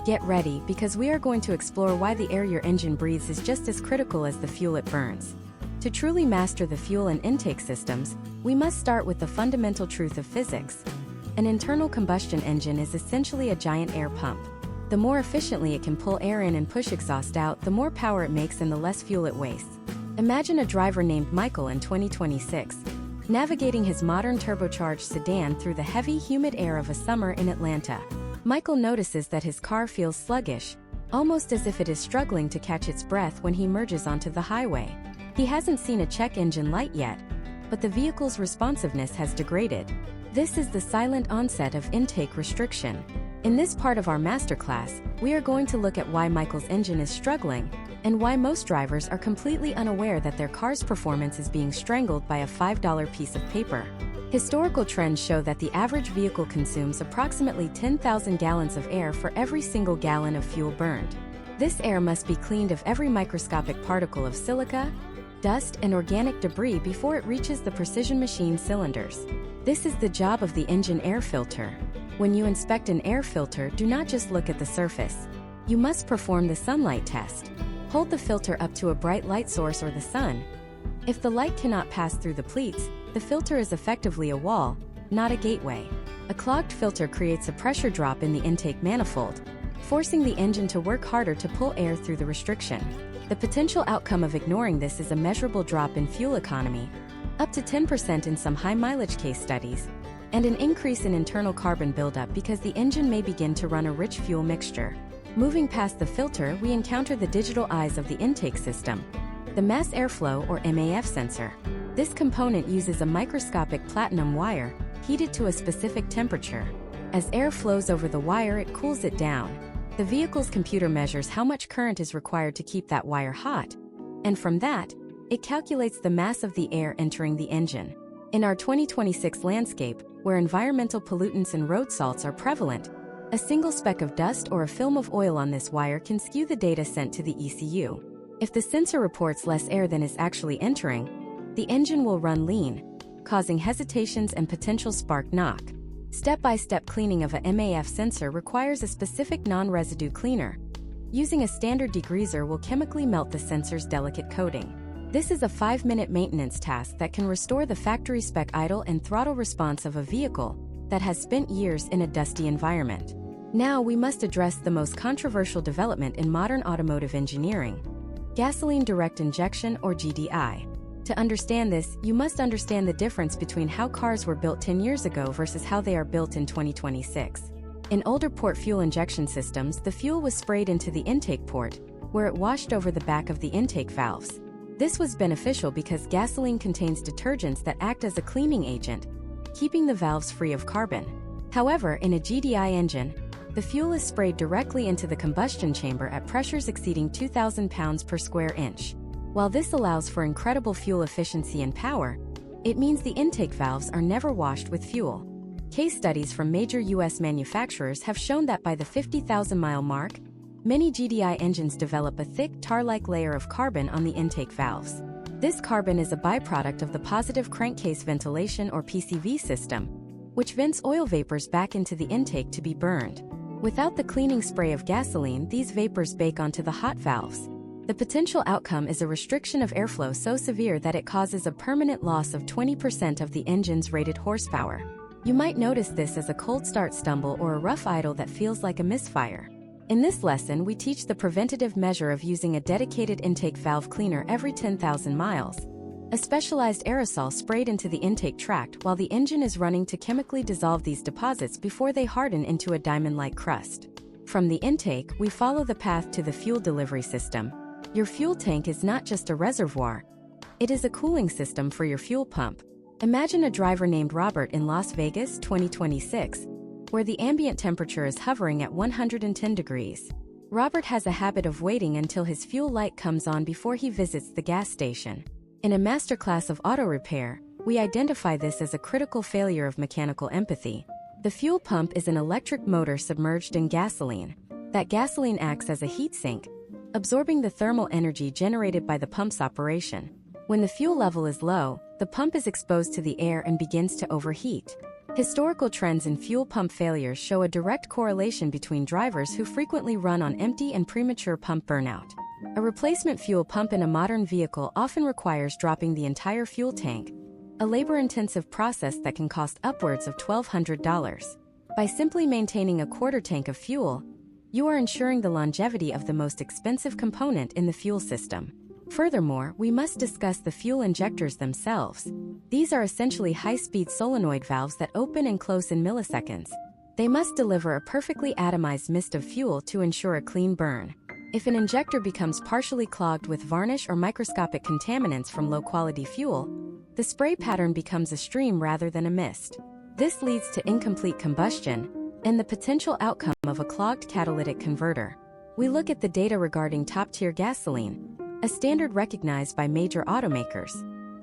Get ready, because we are going to explore why the air your engine breathes is just as critical as the fuel it burns. To truly master the fuel and intake systems, we must start with the fundamental truth of physics. An internal combustion engine is essentially a giant air pump. The more efficiently it can pull air in and push exhaust out, the more power it makes and the less fuel it wastes. Imagine a driver named Michael in 2026, navigating his modern turbocharged sedan through the heavy, humid air of a summer in Atlanta. Michael notices that his car feels sluggish, almost as if it is struggling to catch its breath when he merges onto the highway. He hasn't seen a check engine light yet, but the vehicle's responsiveness has degraded. This is the silent onset of intake restriction. In this part of our masterclass, we are going to look at why Michael's engine is struggling, and why most drivers are completely unaware that their car's performance is being strangled by a $5 piece of paper. Historical trends show that the average vehicle consumes approximately 10,000 gallons of air for every single gallon of fuel burned. This air must be cleaned of every microscopic particle of silica, dust, and organic debris before it reaches the precision machine cylinders. This is the job of the engine air filter. When you inspect an air filter, do not just look at the surface. You must perform the sunlight test. Hold the filter up to a bright light source or the sun. If the light cannot pass through the pleats, the filter is effectively a wall, not a gateway. A clogged filter creates a pressure drop in the intake manifold, forcing the engine to work harder to pull air through the restriction. The potential outcome of ignoring this is a measurable drop in fuel economy, up to 10% in some high-mileage case studies, and an increase in internal carbon buildup because the engine may begin to run a rich fuel mixture. Moving past the filter, we encounter the digital eyes of the intake system, the mass airflow or MAF sensor. This component uses a microscopic platinum wire, heated to a specific temperature. As air flows over the wire, it cools it down. The vehicle's computer measures how much current is required to keep that wire hot, and from that, it calculates the mass of the air entering the engine. In our 2026 landscape, where environmental pollutants and road salts are prevalent, a single speck of dust or a film of oil on this wire can skew the data sent to the ECU. If the sensor reports less air than is actually entering, the engine will run lean, causing hesitations and potential spark knock. Step-by-step cleaning of a MAF sensor requires a specific non-residue cleaner. Using a standard degreaser will chemically melt the sensor's delicate coating. This is a 5-minute maintenance task that can restore the factory spec idle and throttle response of a vehicle that has spent years in a dusty environment. Now we must address the most controversial development in modern automotive engineering: gasoline direct injection, or GDI. To understand this, you must understand the difference between how cars were built 10 years ago versus how they are built in 2026. In older port fuel injection systems, the fuel was sprayed into the intake port, where it washed over the back of the intake valves. This was beneficial because gasoline contains detergents that act as a cleaning agent, keeping the valves free of carbon. However, in a GDI engine, the fuel is sprayed directly into the combustion chamber at pressures exceeding 2,000 pounds per square inch. While this allows for incredible fuel efficiency and power, it means the intake valves are never washed with fuel. Case studies from major U.S. manufacturers have shown that by the 50,000-mile mark, many GDI engines develop a thick, tar-like layer of carbon on the intake valves. This carbon is a byproduct of the positive crankcase ventilation or PCV system, which vents oil vapors back into the intake to be burned. Without the cleaning spray of gasoline, these vapors bake onto the hot valves. The potential outcome is a restriction of airflow so severe that it causes a permanent loss of 20% of the engine's rated horsepower. You might notice this as a cold start stumble or a rough idle that feels like a misfire. In this lesson, we teach the preventative measure of using a dedicated intake valve cleaner every 10,000 miles. A specialized aerosol sprayed into the intake tract while the engine is running to chemically dissolve these deposits before they harden into a diamond-like crust. From the intake, we follow the path to the fuel delivery system. Your fuel tank is not just a reservoir. It is a cooling system for your fuel pump. Imagine a driver named Robert in Las Vegas, 2026, where the ambient temperature is hovering at 110 degrees. Robert has a habit of waiting until his fuel light comes on before he visits the gas station. In a masterclass of auto repair, we identify this as a critical failure of mechanical empathy. The fuel pump is an electric motor submerged in gasoline. That gasoline acts as a heat sink, absorbing the thermal energy generated by the pump's operation. When the fuel level is low, the pump is exposed to the air and begins to overheat. Historical trends in fuel pump failures show a direct correlation between drivers who frequently run on empty and premature pump burnout. A replacement fuel pump in a modern vehicle often requires dropping the entire fuel tank, a labor-intensive process that can cost upwards of $1,200. By simply maintaining a quarter tank of fuel, you are ensuring the longevity of the most expensive component in the fuel system. Furthermore, we must discuss the fuel injectors themselves. These are essentially high-speed solenoid valves that open and close in milliseconds. They must deliver a perfectly atomized mist of fuel to ensure a clean burn. If an injector becomes partially clogged with varnish or microscopic contaminants from low-quality fuel, the spray pattern becomes a stream rather than a mist. This leads to incomplete combustion and the potential outcome of a clogged catalytic converter. We look at the data regarding top-tier gasoline, a standard recognized by major automakers.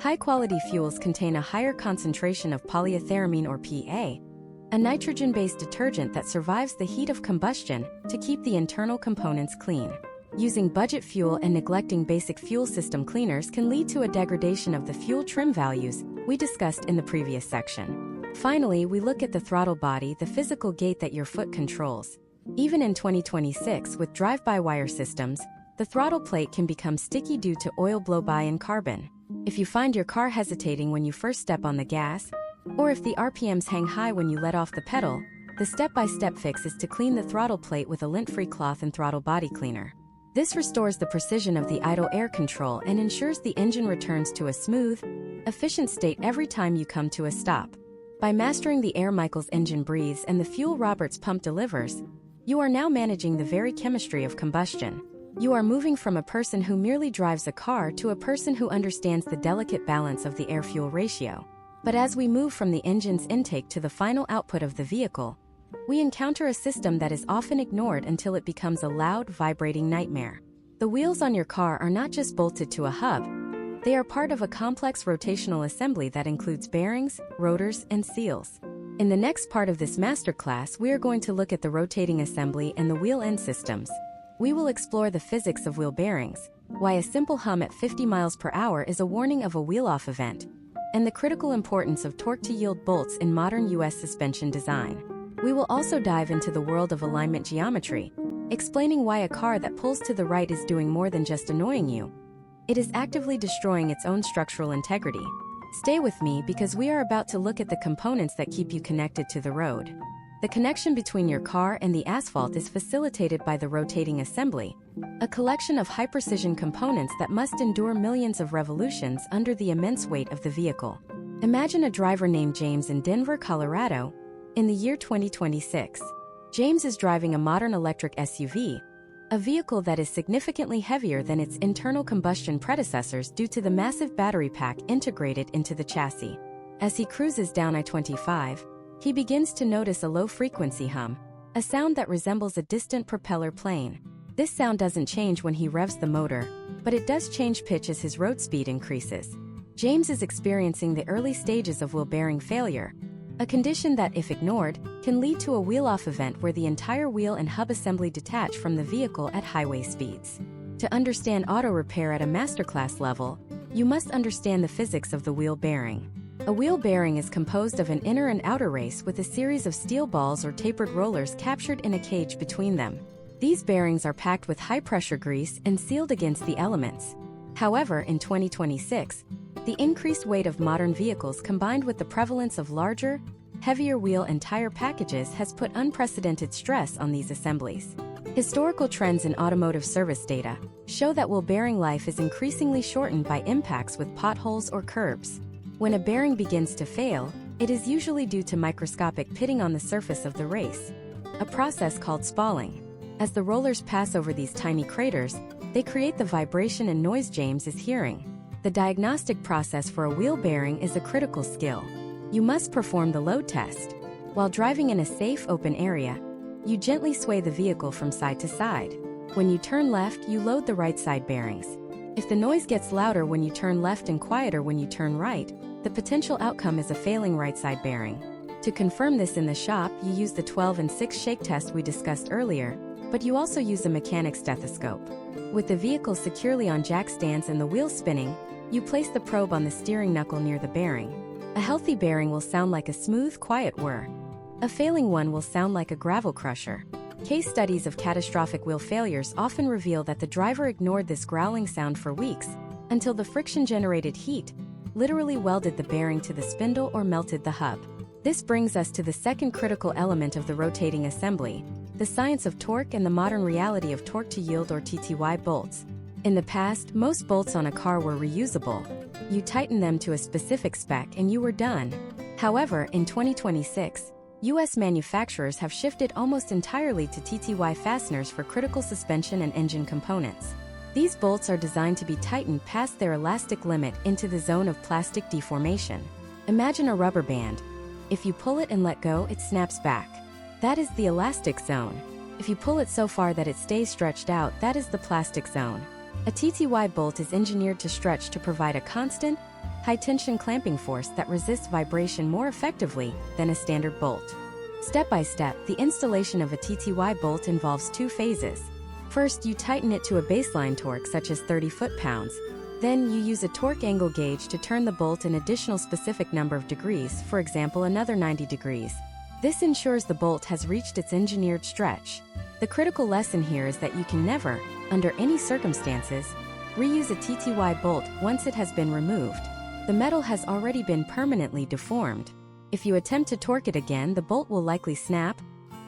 High-quality fuels contain a higher concentration of polyethyramine or PA, a nitrogen-based detergent that survives the heat of combustion to keep the internal components clean. Using budget fuel and neglecting basic fuel system cleaners can lead to a degradation of the fuel trim values we discussed in the previous section. Finally, we look at the throttle body, the physical gate that your foot controls. Even in 2026, with drive-by-wire systems, the throttle plate can become sticky due to oil blow-by and carbon. If you find your car hesitating when you first step on the gas, or if the RPMs hang high when you let off the pedal, the step-by-step fix is to clean the throttle plate with a lint-free cloth and throttle body cleaner. This restores the precision of the idle air control and ensures the engine returns to a smooth, efficient state every time you come to a stop. By mastering the air Michael's engine breathes and the fuel Robert's pump delivers, you are now managing the very chemistry of combustion. You are moving from a person who merely drives a car to a person who understands the delicate balance of the air-fuel ratio. But as we move from the engine's intake to the final output of the vehicle, we encounter a system that is often ignored until it becomes a loud, vibrating nightmare. The wheels on your car are not just bolted to a hub. They are part of a complex rotational assembly that includes bearings, rotors, and seals. In the next part of this masterclass, we are going to look at the rotating assembly and the wheel end systems. We will explore the physics of wheel bearings, why a simple hum at 50 miles per hour is a warning of a wheel-off event, and the critical importance of torque-to-yield bolts in modern U.S. suspension design. We will also dive into the world of alignment geometry, explaining why a car that pulls to the right is doing more than just annoying you. It is actively destroying its own structural integrity. Stay with me because we are about to look at the components that keep you connected to the road. The connection between your car and the asphalt is facilitated by the rotating assembly, a collection of high-precision components that must endure millions of revolutions under the immense weight of the vehicle. Imagine a driver named James in Denver, Colorado, in the year 2026. James is driving a modern electric SUV, a vehicle that is significantly heavier than its internal combustion predecessors due to the massive battery pack integrated into the chassis. As he cruises down I-25, he begins to notice a low-frequency hum, a sound that resembles a distant propeller plane. This sound doesn't change when he revs the motor, but it does change pitch as his road speed increases. James is experiencing the early stages of wheel bearing failure, a condition that, if ignored, can lead to a wheel-off event where the entire wheel and hub assembly detach from the vehicle at highway speeds. To understand auto repair at a masterclass level, you must understand the physics of the wheel bearing. A wheel bearing is composed of an inner and outer race with a series of steel balls or tapered rollers captured in a cage between them. These bearings are packed with high-pressure grease and sealed against the elements. However, in 2026, the increased weight of modern vehicles combined with the prevalence of larger, heavier wheel and tire packages has put unprecedented stress on these assemblies. Historical trends in automotive service data show that wheel bearing life is increasingly shortened by impacts with potholes or curbs. When a bearing begins to fail, it is usually due to microscopic pitting on the surface of the race, a process called spalling. As the rollers pass over these tiny craters, they create the vibration and noise James is hearing. The diagnostic process for a wheel bearing is a critical skill. You must perform the load test. While driving in a safe, open area, you gently sway the vehicle from side to side. When you turn left, you load the right side bearings. If the noise gets louder when you turn left and quieter when you turn right, the potential outcome is a failing right side bearing. To confirm this in the shop, you use the 12 and 6 shake test we discussed earlier, but you also use a mechanic's stethoscope. With the vehicle securely on jack stands and the wheel spinning, you place the probe on the steering knuckle near the bearing. A healthy bearing will sound like a smooth, quiet whir. A failing one will sound like a gravel crusher. Case studies of catastrophic wheel failures often reveal that the driver ignored this growling sound for weeks, until the friction-generated heat literally welded the bearing to the spindle or melted the hub. This brings us to the second critical element of the rotating assembly, the science of torque and the modern reality of torque-to-yield or TTY bolts. In the past, most bolts on a car were reusable. You tighten them to a specific spec and you were done. However, in 2026, US manufacturers have shifted almost entirely to TTY fasteners for critical suspension and engine components. These bolts are designed to be tightened past their elastic limit into the zone of plastic deformation. Imagine a rubber band. If you pull it and let go, it snaps back. That is the elastic zone. If you pull it so far that it stays stretched out, that is the plastic zone. A TTY bolt is engineered to stretch to provide a constant, high-tension clamping force that resists vibration more effectively than a standard bolt. Step by step, the installation of a TTY bolt involves 2 phases. First, you tighten it to a baseline torque such as 30 foot-pounds. Then, you use a torque angle gauge to turn the bolt an additional specific number of degrees, for example another 90 degrees. This ensures the bolt has reached its engineered stretch. The critical lesson here is that you can never, under any circumstances, reuse a TTY bolt once it has been removed. The metal has already been permanently deformed. If you attempt to torque it again, the bolt will likely snap,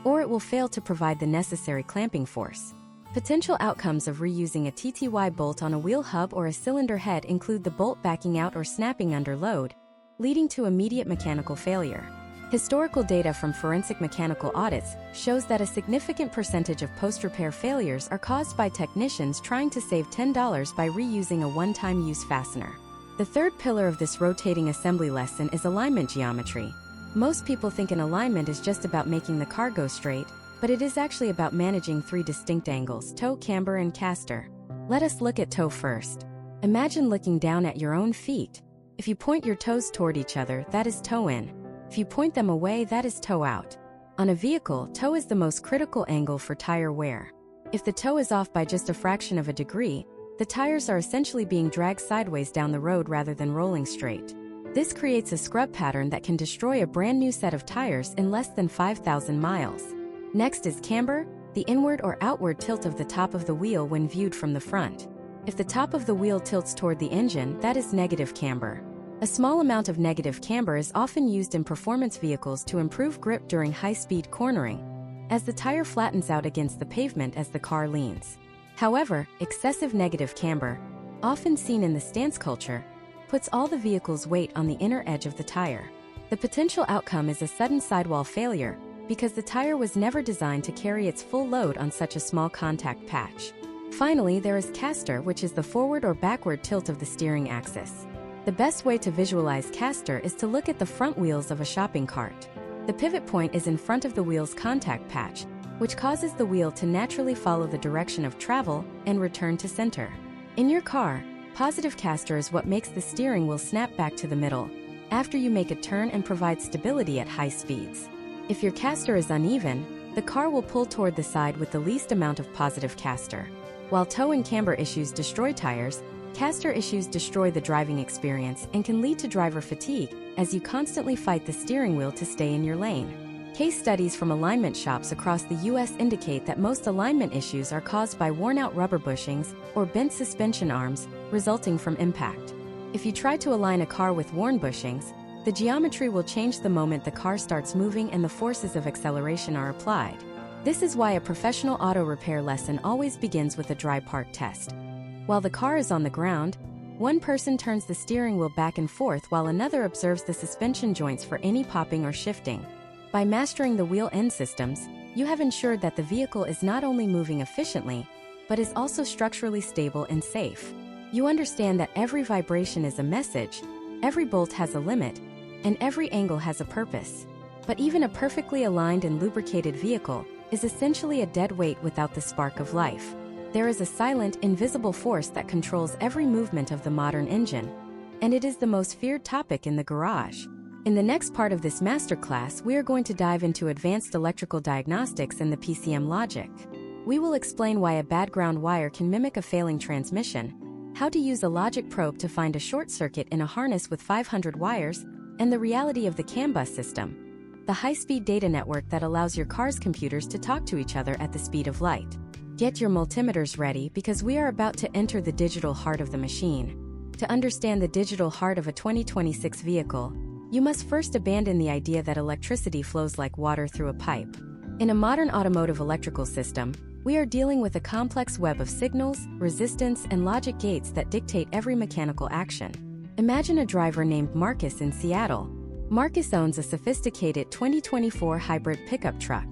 or it will fail to provide the necessary clamping force. Potential outcomes of reusing a TTY bolt on a wheel hub or a cylinder head include the bolt backing out or snapping under load, leading to immediate mechanical failure. Historical data from forensic mechanical audits shows that a significant percentage of post-repair failures are caused by technicians trying to save $10 by reusing a one-time use fastener. The third pillar of this rotating assembly lesson is alignment geometry. Most people think an alignment is just about making the car go straight, but it is actually about managing 3 distinct angles: toe, camber, and caster. Let us look at toe first. Imagine looking down at your own feet. If you point your toes toward each other, that is toe in. If you point them away, that is toe out. On a vehicle, toe is the most critical angle for tire wear. If the toe is off by just a fraction of a degree, the tires are essentially being dragged sideways down the road rather than rolling straight. This creates a scrub pattern that can destroy a brand new set of tires in less than 5,000 miles. Next is camber, the inward or outward tilt of the top of the wheel when viewed from the front. If the top of the wheel tilts toward the engine, that is negative camber. A small amount of negative camber is often used in performance vehicles to improve grip during high-speed cornering, as the tire flattens out against the pavement as the car leans. However, excessive negative camber, often seen in the stance culture, puts all the vehicle's weight on the inner edge of the tire. The potential outcome is a sudden sidewall failure, because the tire was never designed to carry its full load on such a small contact patch. Finally, there is caster, which is the forward or backward tilt of the steering axis. The best way to visualize caster is to look at the front wheels of a shopping cart. The pivot point is in front of the wheel's contact patch, which causes the wheel to naturally follow the direction of travel and return to center. In your car, positive caster is what makes the steering wheel snap back to the middle after you make a turn and provide stability at high speeds. If your caster is uneven, the car will pull toward the side with the least amount of positive caster. While toe and camber issues destroy tires, caster issues destroy the driving experience and can lead to driver fatigue as you constantly fight the steering wheel to stay in your lane. Case studies from alignment shops across the U.S. indicate that most alignment issues are caused by worn-out rubber bushings or bent suspension arms, resulting from impact. If you try to align a car with worn bushings, the geometry will change the moment the car starts moving and the forces of acceleration are applied. This is why a professional auto repair lesson always begins with a dry park test. While the car is on the ground, one person turns the steering wheel back and forth while another observes the suspension joints for any popping or shifting. By mastering the wheel end systems, you have ensured that the vehicle is not only moving efficiently, but is also structurally stable and safe. You understand that every vibration is a message, every bolt has a limit, and every angle has a purpose. But even a perfectly aligned and lubricated vehicle is essentially a dead weight without the spark of life. There is a silent, invisible force that controls every movement of the modern engine, and it is the most feared topic in the garage. In the next part of this masterclass, we are going to dive into advanced electrical diagnostics and the PCM logic. We will explain why a bad ground wire can mimic a failing transmission, how to use a logic probe to find a short circuit in a harness with 500 wires, and the reality of the CAN bus system, the high-speed data network that allows your car's computers to talk to each other at the speed of light. Get your multimeters ready because we are about to enter the digital heart of the machine. To understand the digital heart of a 2026 vehicle, you must first abandon the idea that electricity flows like water through a pipe. In a modern automotive electrical system, we are dealing with a complex web of signals, resistance, and logic gates that dictate every mechanical action. Imagine a driver named Marcus in Seattle. Marcus owns a sophisticated 2024 hybrid pickup truck.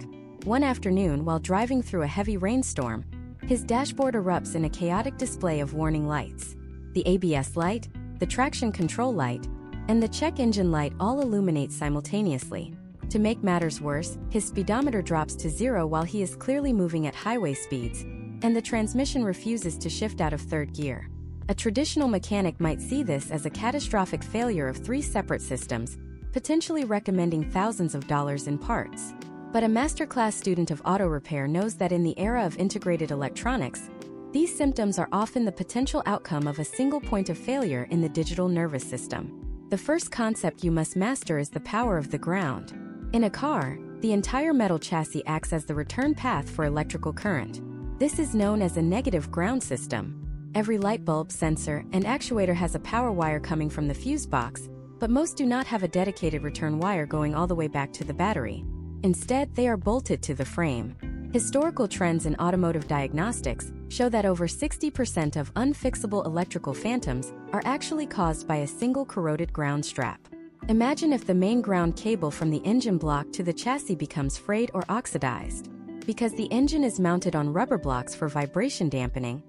One afternoon, while driving through a heavy rainstorm, his dashboard erupts in a chaotic display of warning lights. The ABS light, the traction control light, and the check engine light all illuminate simultaneously. To make matters worse, his speedometer drops to 0 while he is clearly moving at highway speeds, and the transmission refuses to shift out of third gear. A traditional mechanic might see this as a catastrophic failure of 3 separate systems, potentially recommending thousands of dollars in parts. But a masterclass student of auto repair knows that in the era of integrated electronics, these symptoms are often the potential outcome of a single point of failure in the digital nervous system. The first concept you must master is the power of the ground. In a car, the entire metal chassis acts as the return path for electrical current. This is known as a negative ground system. Every light bulb, sensor, and actuator has a power wire coming from the fuse box, but most do not have a dedicated return wire going all the way back to the battery. Instead, they are bolted to the frame. Historical trends in automotive diagnostics show that over 60% of unfixable electrical phantoms are actually caused by a single corroded ground strap. Imagine if the main ground cable from the engine block to the chassis becomes frayed or oxidized. Because the engine is mounted on rubber blocks for vibration dampening,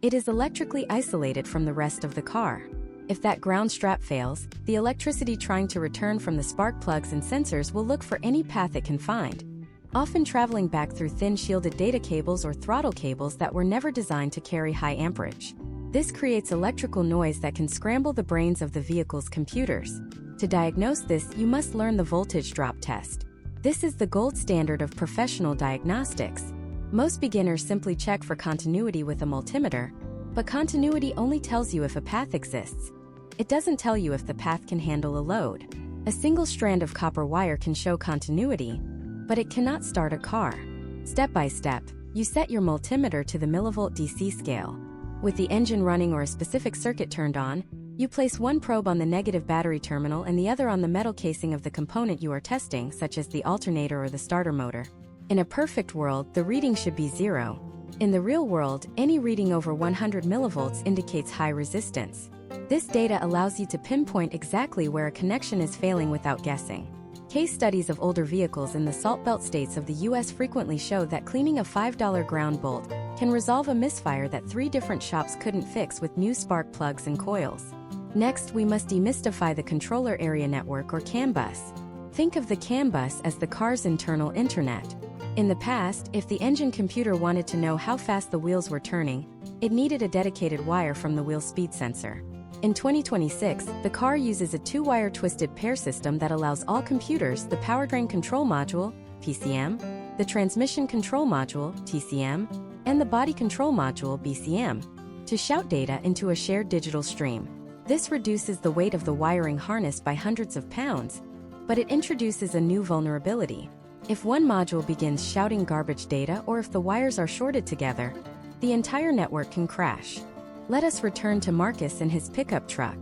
it is electrically isolated from the rest of the car. If that ground strap fails, the electricity trying to return from the spark plugs and sensors will look for any path it can find, often traveling back through thin shielded data cables or throttle cables that were never designed to carry high amperage. This creates electrical noise that can scramble the brains of the vehicle's computers. To diagnose this, you must learn the voltage drop test. This is the gold standard of professional diagnostics. Most beginners simply check for continuity with a multimeter, but continuity only tells you if a path exists. It doesn't tell you if the path can handle a load. A single strand of copper wire can show continuity, but it cannot start a car. Step by step, you set your multimeter to the millivolt DC scale. With the engine running or a specific circuit turned on, you place one probe on the negative battery terminal and the other on the metal casing of the component you are testing, such as the alternator or the starter motor. In a perfect world, the reading should be 0. In the real world, any reading over 100 millivolts indicates high resistance. This data allows you to pinpoint exactly where a connection is failing without guessing. Case studies of older vehicles in the Salt Belt states of the U.S. frequently show that cleaning a $5 ground bolt can resolve a misfire that 3 different shops couldn't fix with new spark plugs and coils. Next, we must demystify the controller area network or CAN bus. Think of the CAN bus as the car's internal internet. In the past, if the engine computer wanted to know how fast the wheels were turning, it needed a dedicated wire from the wheel speed sensor. In 2026, the car uses a 2-wire twisted pair system that allows all computers, the powertrain control module, PCM, the transmission control module, TCM, and the body control module, BCM, to shout data into a shared digital stream. This reduces the weight of the wiring harness by hundreds of pounds, but it introduces a new vulnerability. If one module begins shouting garbage data or if the wires are shorted together, the entire network can crash. Let us return to Marcus and his pickup truck.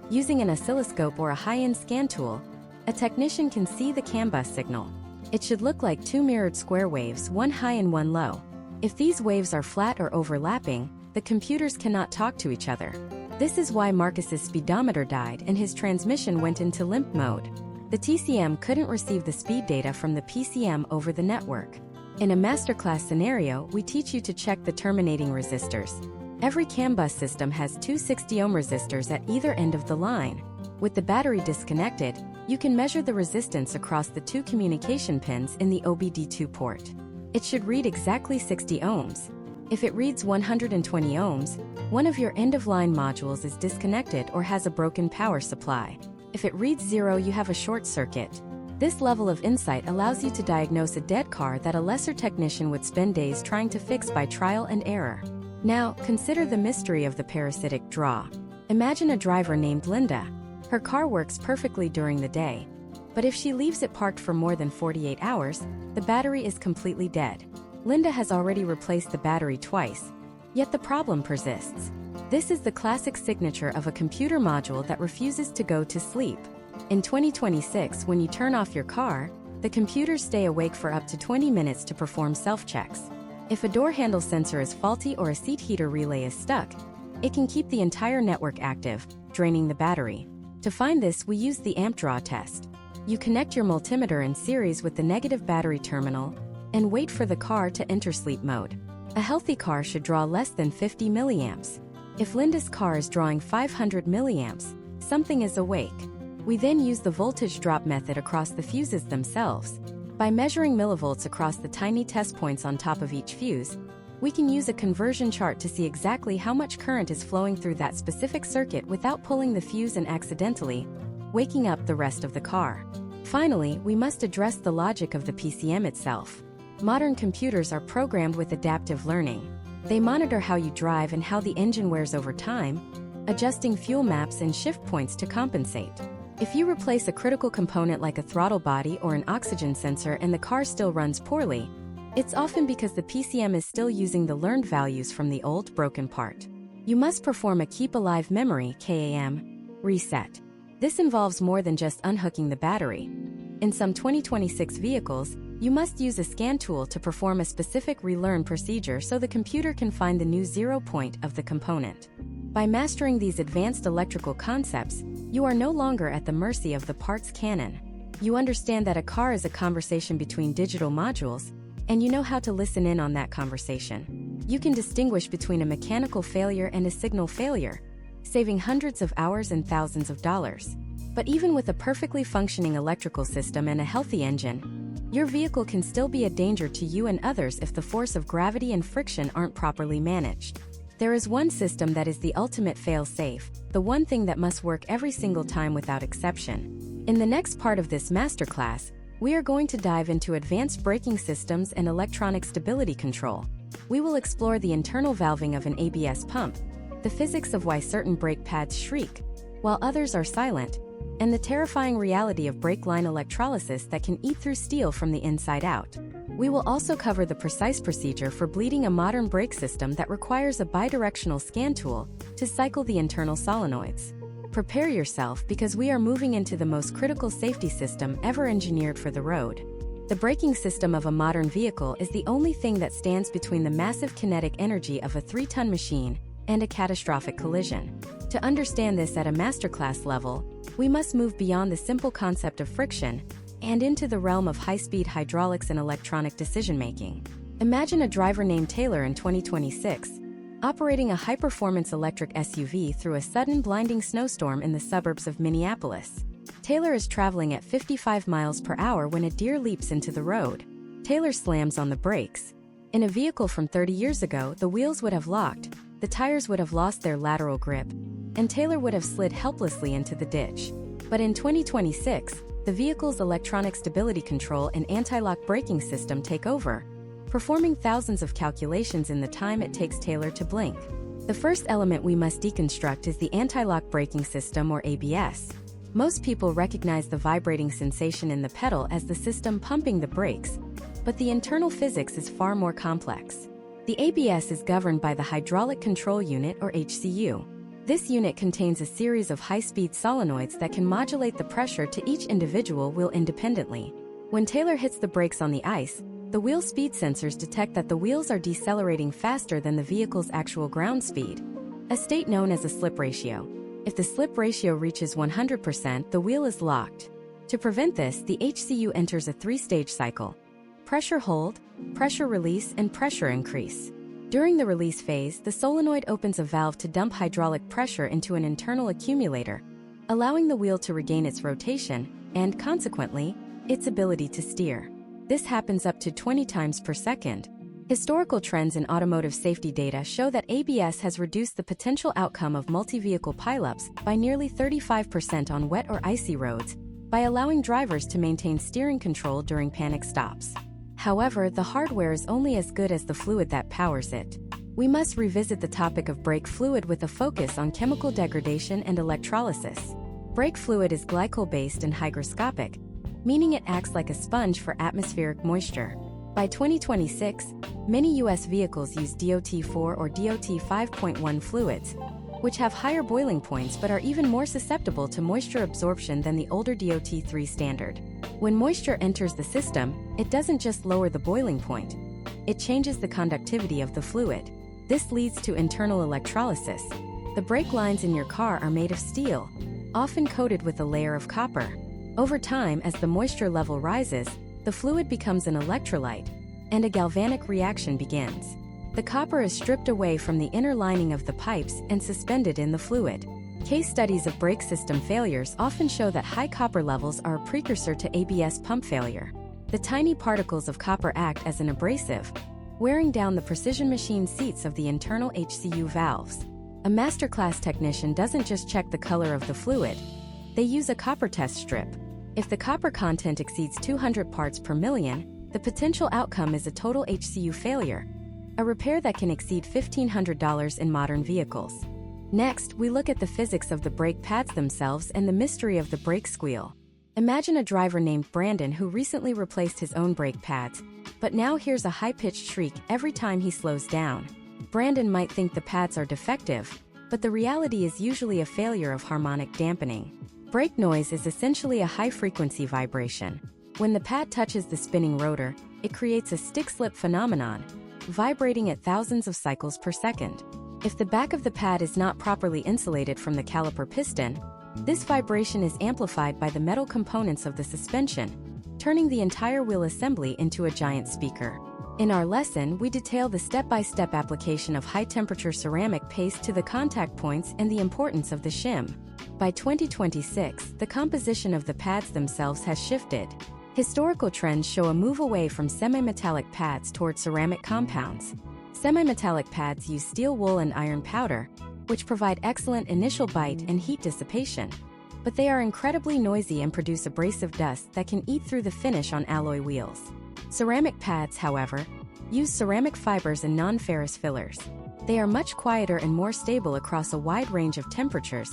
Using an oscilloscope or a high-end scan tool, a technician can see the CAN bus signal. It should look like 2 mirrored square waves, one high and one low. If these waves are flat or overlapping, the computers cannot talk to each other. This is why Marcus's speedometer died and his transmission went into limp mode. The TCM couldn't receive the speed data from the PCM over the network. In a masterclass scenario, we teach you to check the terminating resistors. Every CAN bus system has 2 60-ohm resistors at either end of the line. With the battery disconnected, you can measure the resistance across the 2 communication pins in the OBD2 port. It should read exactly 60 ohms. If it reads 120 ohms, one of your end-of-line modules is disconnected or has a broken power supply. If it reads 0, you have a short circuit. This level of insight allows you to diagnose a dead car that a lesser technician would spend days trying to fix by trial and error. Now, consider the mystery of the parasitic draw. Imagine a driver named Linda. Her car works perfectly during the day, but if she leaves it parked for more than 48 hours, the battery is completely dead. Linda has already replaced the battery twice, yet the problem persists. This is the classic signature of a computer module that refuses to go to sleep. In 2026, when you turn off your car, the computers stay awake for up to 20 minutes to perform self-checks. If a door handle sensor is faulty or a seat heater relay is stuck, it can keep the entire network active, draining the battery. To find this, we use the amp draw test. You connect your multimeter in series with the negative battery terminal and wait for the car to enter sleep mode. A healthy car should draw less than 50 milliamps. If Linda's car is drawing 500 milliamps, something is awake. We then use the voltage drop method across the fuses themselves. By measuring millivolts across the tiny test points on top of each fuse, we can use a conversion chart to see exactly how much current is flowing through that specific circuit without pulling the fuse and accidentally waking up the rest of the car. Finally, we must address the logic of the PCM itself. Modern computers are programmed with adaptive learning. They monitor how you drive and how the engine wears over time, adjusting fuel maps and shift points to compensate. If you replace a critical component like a throttle body or an oxygen sensor and the car still runs poorly, it's often because the PCM is still using the learned values from the old, broken part. You must perform a Keep Alive Memory (KAM) reset. This involves more than just unhooking the battery. In some 2026 vehicles, you must use a scan tool to perform a specific relearn procedure so the computer can find the new 0 point of the component. By mastering these advanced electrical concepts, you are no longer at the mercy of the parts canon. You understand that a car is a conversation between digital modules, and you know how to listen in on that conversation. You can distinguish between a mechanical failure and a signal failure, saving hundreds of hours and thousands of dollars. But even with a perfectly functioning electrical system and a healthy engine, your vehicle can still be a danger to you and others if the force of gravity and friction aren't properly managed. There is one system that is the ultimate fail-safe, the one thing that must work every single time without exception. In the next part of this masterclass, we are going to dive into advanced braking systems and electronic stability control. We will explore the internal valving of an ABS pump, the physics of why certain brake pads shriek, while others are silent, and the terrifying reality of brake line electrolysis that can eat through steel from the inside out. We will also cover the precise procedure for bleeding a modern brake system that requires a bidirectional scan tool to cycle the internal solenoids. Prepare yourself because we are moving into the most critical safety system ever engineered for the road. The braking system of a modern vehicle is the only thing that stands between the massive kinetic energy of a 3-ton machine and a catastrophic collision. To understand this at a masterclass level, we must move beyond the simple concept of friction and into the realm of high-speed hydraulics and electronic decision-making. Imagine a driver named Taylor in 2026, operating a high-performance electric SUV through a sudden blinding snowstorm in the suburbs of Minneapolis. Taylor is traveling at 55 miles per hour when a deer leaps into the road. Taylor slams on the brakes. In a vehicle from 30 years ago, the wheels would have locked, the tires would have lost their lateral grip, and Taylor would have slid helplessly into the ditch. But in 2026, the vehicle's electronic stability control and anti-lock braking system take over, performing thousands of calculations in the time it takes Taylor to blink. The first element we must deconstruct is the anti-lock braking system, or ABS. Most people recognize the vibrating sensation in the pedal as the system pumping the brakes, but the internal physics is far more complex. The ABS is governed by the Hydraulic Control Unit, or HCU. This unit contains a series of high-speed solenoids that can modulate the pressure to each individual wheel independently. When Taylor hits the brakes on the ice, the wheel speed sensors detect that the wheels are decelerating faster than the vehicle's actual ground speed, a state known as a slip ratio. If the slip ratio reaches 100%, the wheel is locked. To prevent this, the HCU enters a three-stage cycle: pressure hold, pressure release, and pressure increase. During the release phase, the solenoid opens a valve to dump hydraulic pressure into an internal accumulator, allowing the wheel to regain its rotation and, consequently, its ability to steer. This happens up to 20 times per second. Historical trends in automotive safety data show that ABS has reduced the potential outcome of multi-vehicle pileups by nearly 35% on wet or icy roads, by allowing drivers to maintain steering control during panic stops. However, the hardware is only as good as the fluid that powers it. We must revisit the topic of brake fluid with a focus on chemical degradation and electrolysis. Brake fluid is glycol-based and hygroscopic, meaning it acts like a sponge for atmospheric moisture. By 2026, many U.S. vehicles use DOT4 or DOT 5.1 fluids, which have higher boiling points but are even more susceptible to moisture absorption than the older DOT3 standard. When moisture enters the system, it doesn't just lower the boiling point, it changes the conductivity of the fluid. This leads to internal electrolysis. The brake lines in your car are made of steel, often coated with a layer of copper. Over time, as the moisture level rises, the fluid becomes an electrolyte, and a galvanic reaction begins. The copper is stripped away from the inner lining of the pipes and suspended in the fluid. Case studies of brake system failures often show that high copper levels are a precursor to ABS pump failure. The tiny particles of copper act as an abrasive, wearing down the precision machine seats of the internal HCU valves. A masterclass technician doesn't just check the color of the fluid, they use a copper test strip. If the copper content exceeds 200 parts per million, the potential outcome is a total HCU failure, a repair that can exceed $1,500 in modern vehicles. Next, we look at the physics of the brake pads themselves and the mystery of the brake squeal. Imagine a driver named Brandon who recently replaced his own brake pads, but now hears a high-pitched shriek every time he slows down. Brandon might think the pads are defective, but the reality is usually a failure of harmonic dampening. Brake noise is essentially a high-frequency vibration. When the pad touches the spinning rotor, it creates a stick-slip phenomenon, vibrating at thousands of cycles per second. If the back of the pad is not properly insulated from the caliper piston, this vibration is amplified by the metal components of the suspension, turning the entire wheel assembly into a giant speaker. In our lesson, we detail the step-by-step application of high-temperature ceramic paste to the contact points and the importance of the shim. By 2026, the composition of the pads themselves has shifted. Historical trends show a move away from semi-metallic pads toward ceramic compounds. Semi-metallic pads use steel wool and iron powder, which provide excellent initial bite and heat dissipation. But they are incredibly noisy and produce abrasive dust that can eat through the finish on alloy wheels. Ceramic pads, however, use ceramic fibers and non-ferrous fillers. They are much quieter and more stable across a wide range of temperatures,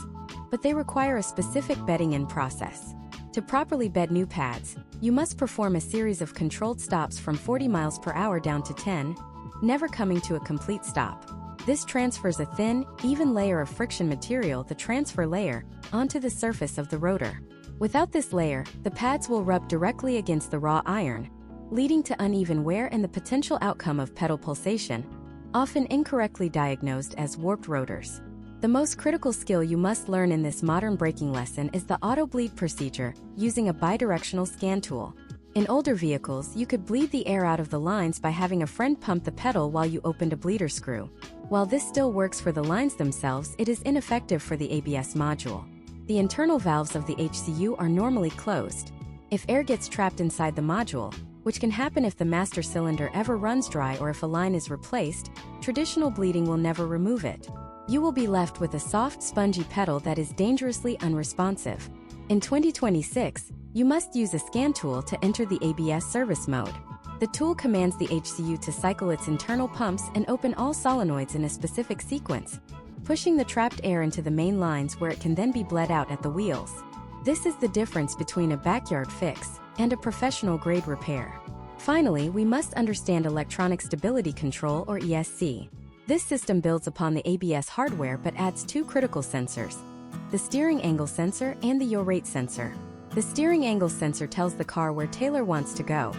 but they require a specific bedding-in process. To properly bed new pads, you must perform a series of controlled stops from 40 miles per hour down to 10, never coming to a complete stop. This transfers a thin, even layer of friction material, the transfer layer, onto the surface of the rotor. Without this layer, the pads will rub directly against the raw iron, leading to uneven wear and the potential outcome of pedal pulsation, often incorrectly diagnosed as warped rotors. The most critical skill you must learn in this modern braking lesson is the auto-bleed procedure, using a bidirectional scan tool. In older vehicles, you could bleed the air out of the lines by having a friend pump the pedal while you opened a bleeder screw. While this still works for the lines themselves, it is ineffective for the ABS module. The internal valves of the HCU are normally closed. If air gets trapped inside the module, which can happen if the master cylinder ever runs dry or if a line is replaced, traditional bleeding will never remove it. You will be left with a soft, spongy pedal that is dangerously unresponsive. In 2026, you must use a scan tool to enter the ABS service mode. The tool commands the HCU to cycle its internal pumps and open all solenoids in a specific sequence, pushing the trapped air into the main lines where it can then be bled out at the wheels. This is the difference between a backyard fix and a professional-grade repair. Finally, we must understand electronic stability control, or ESC. This system builds upon the ABS hardware but adds two critical sensors: the steering angle sensor and the yaw rate sensor. The steering angle sensor tells the car where Taylor wants to go.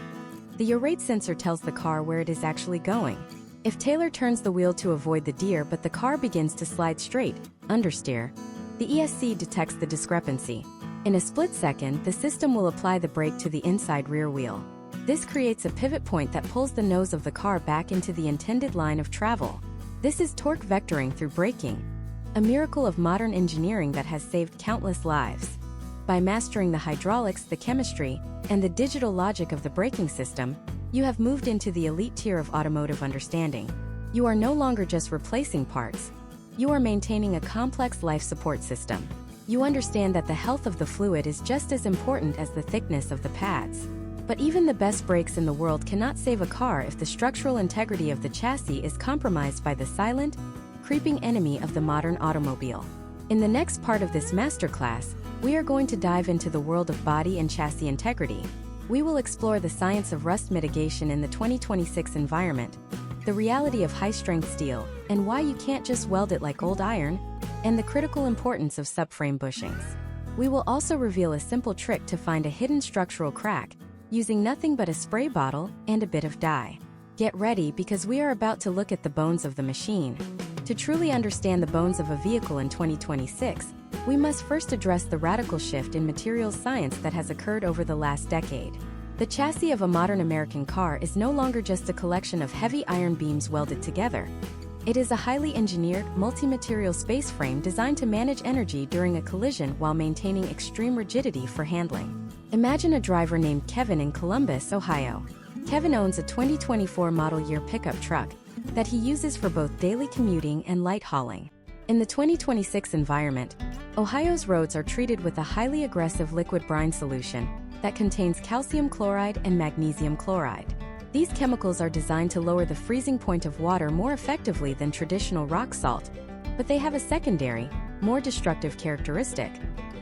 The yaw rate sensor tells the car where it is actually going. If Taylor turns the wheel to avoid the deer but the car begins to slide straight, understeer, the ESC detects the discrepancy. In a split second, the system will apply the brake to the inside rear wheel. This creates a pivot point that pulls the nose of the car back into the intended line of travel. This is torque vectoring through braking, a miracle of modern engineering that has saved countless lives. By mastering the hydraulics, the chemistry, and the digital logic of the braking system, you have moved into the elite tier of automotive understanding. You are no longer just replacing parts. You are maintaining a complex life support system. You understand that the health of the fluid is just as important as the thickness of the pads. But even the best brakes in the world cannot save a car if the structural integrity of the chassis is compromised by the silent, creeping enemy of the modern automobile. In the next part of this masterclass, we are going to dive into the world of body and chassis integrity. We will explore the science of rust mitigation in the 2026 environment, the reality of high-strength steel, and why you can't just weld it like old iron, and the critical importance of subframe bushings. We will also reveal a simple trick to find a hidden structural crack, using nothing but a spray bottle and a bit of dye. Get ready, because we are about to look at the bones of the machine. To truly understand the bones of a vehicle in 2026, we must first address the radical shift in materials science that has occurred over the last decade. The chassis of a modern American car is no longer just a collection of heavy iron beams welded together. It is a highly engineered, multi-material space frame designed to manage energy during a collision while maintaining extreme rigidity for handling. Imagine a driver named Kevin in Columbus, Ohio. Kevin owns a 2024 model year pickup truck that he uses for both daily commuting and light hauling. In the 2026 environment, Ohio's roads are treated with a highly aggressive liquid brine solution that contains calcium chloride and magnesium chloride. These chemicals are designed to lower the freezing point of water more effectively than traditional rock salt, but they have a secondary, more destructive characteristic: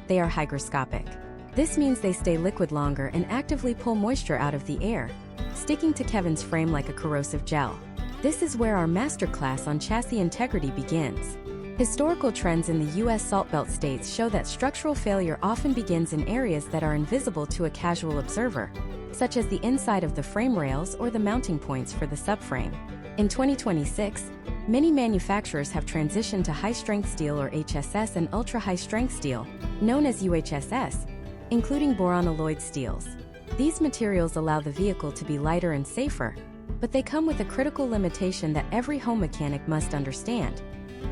they are hygroscopic. This means they stay liquid longer and actively pull moisture out of the air, sticking to Kevin's frame like a corrosive gel. This is where our masterclass on chassis integrity begins. Historical trends in the U.S. Salt Belt states show that structural failure often begins in areas that are invisible to a casual observer, such as the inside of the frame rails or the mounting points for the subframe. In 2026, many manufacturers have transitioned to high-strength steel, or HSS, and ultra-high-strength steel, known as UHSS, including boron alloyed steels. These materials allow the vehicle to be lighter and safer, but they come with a critical limitation that every home mechanic must understand: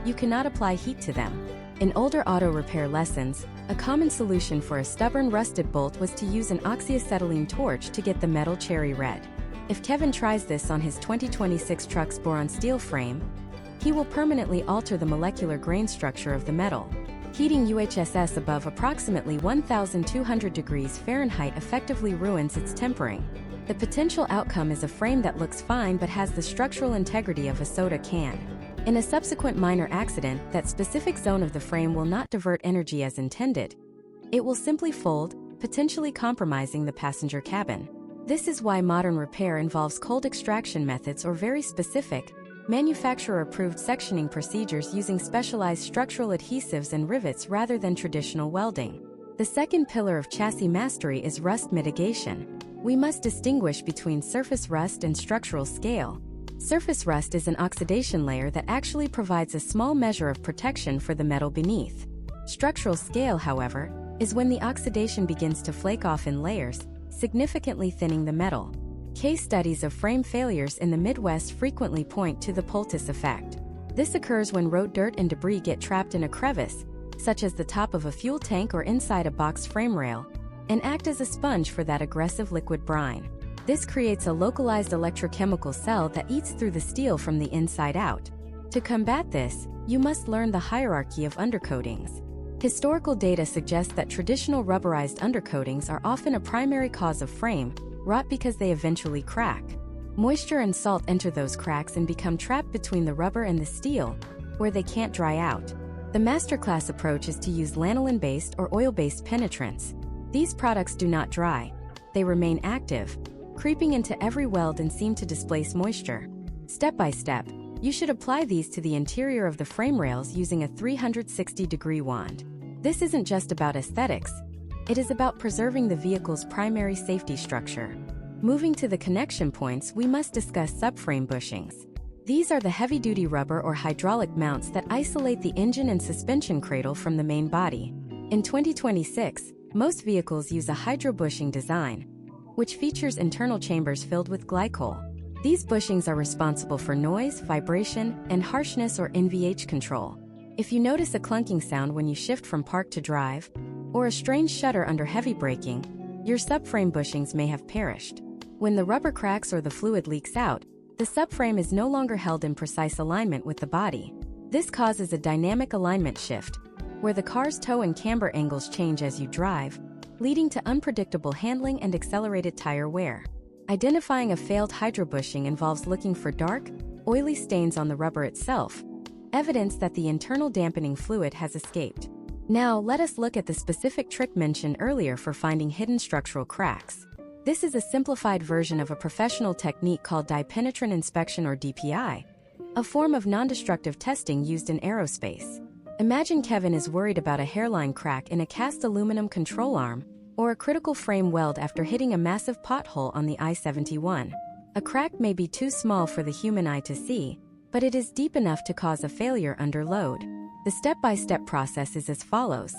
you cannot apply heat to them. In older auto repair lessons, a common solution for a stubborn rusted bolt was to use an oxyacetylene torch to get the metal cherry red. If Kevin tries this on his 2026 truck's boron steel frame, he will permanently alter the molecular grain structure of the metal. Heating UHSS above approximately 1,200 degrees Fahrenheit effectively ruins its tempering. The potential outcome is a frame that looks fine but has the structural integrity of a soda can. In a subsequent minor accident, that specific zone of the frame will not divert energy as intended. It will simply fold, potentially compromising the passenger cabin. This is why modern repair involves cold extraction methods or very specific, manufacturer-approved sectioning procedures using specialized structural adhesives and rivets rather than traditional welding. The second pillar of chassis mastery is rust mitigation. We must distinguish between surface rust and structural scale. Surface rust is an oxidation layer that actually provides a small measure of protection for the metal beneath. Structural scale, however, is when the oxidation begins to flake off in layers, significantly thinning the metal. Case studies of frame failures in the Midwest frequently point to the poultice effect. This occurs when road dirt and debris get trapped in a crevice, such as the top of a fuel tank or inside a boxed frame rail, and act as a sponge for that aggressive liquid brine. This creates a localized electrochemical cell that eats through the steel from the inside out. To combat this, you must learn the hierarchy of undercoatings. Historical data suggests that traditional rubberized undercoatings are often a primary cause of frame rot because they eventually crack. Moisture and salt enter those cracks and become trapped between the rubber and the steel, where they can't dry out. The masterclass approach is to use lanolin-based or oil-based penetrants. These products do not dry. They remain active, creeping into every weld and seem to displace moisture. Step by step, you should apply these to the interior of the frame rails using a 360-degree wand. This isn't just about aesthetics. It is about preserving the vehicle's primary safety structure. Moving to the connection points, we must discuss subframe bushings. These are the heavy-duty rubber or hydraulic mounts that isolate the engine and suspension cradle from the main body. In 2026, most vehicles use a hydro-bushing design, which features internal chambers filled with glycol. These bushings are responsible for noise, vibration, and harshness or NVH control. If you notice a clunking sound when you shift from park to drive, or a strange shudder under heavy braking, your subframe bushings may have perished. When the rubber cracks or the fluid leaks out, the subframe is no longer held in precise alignment with the body. This causes a dynamic alignment shift, where the car's toe and camber angles change as you drive, leading to unpredictable handling and accelerated tire wear. Identifying a failed hydrobushing involves looking for dark, oily stains on the rubber itself, evidence that the internal dampening fluid has escaped. Now, let us look at the specific trick mentioned earlier for finding hidden structural cracks. This is a simplified version of a professional technique called dye penetrant inspection or DPI, a form of non-destructive testing used in aerospace. Imagine Kevin is worried about a hairline crack in a cast aluminum control arm, or a critical frame weld after hitting a massive pothole on the I-71. A crack may be too small for the human eye to see, but it is deep enough to cause a failure under load. The step-by-step process is as follows.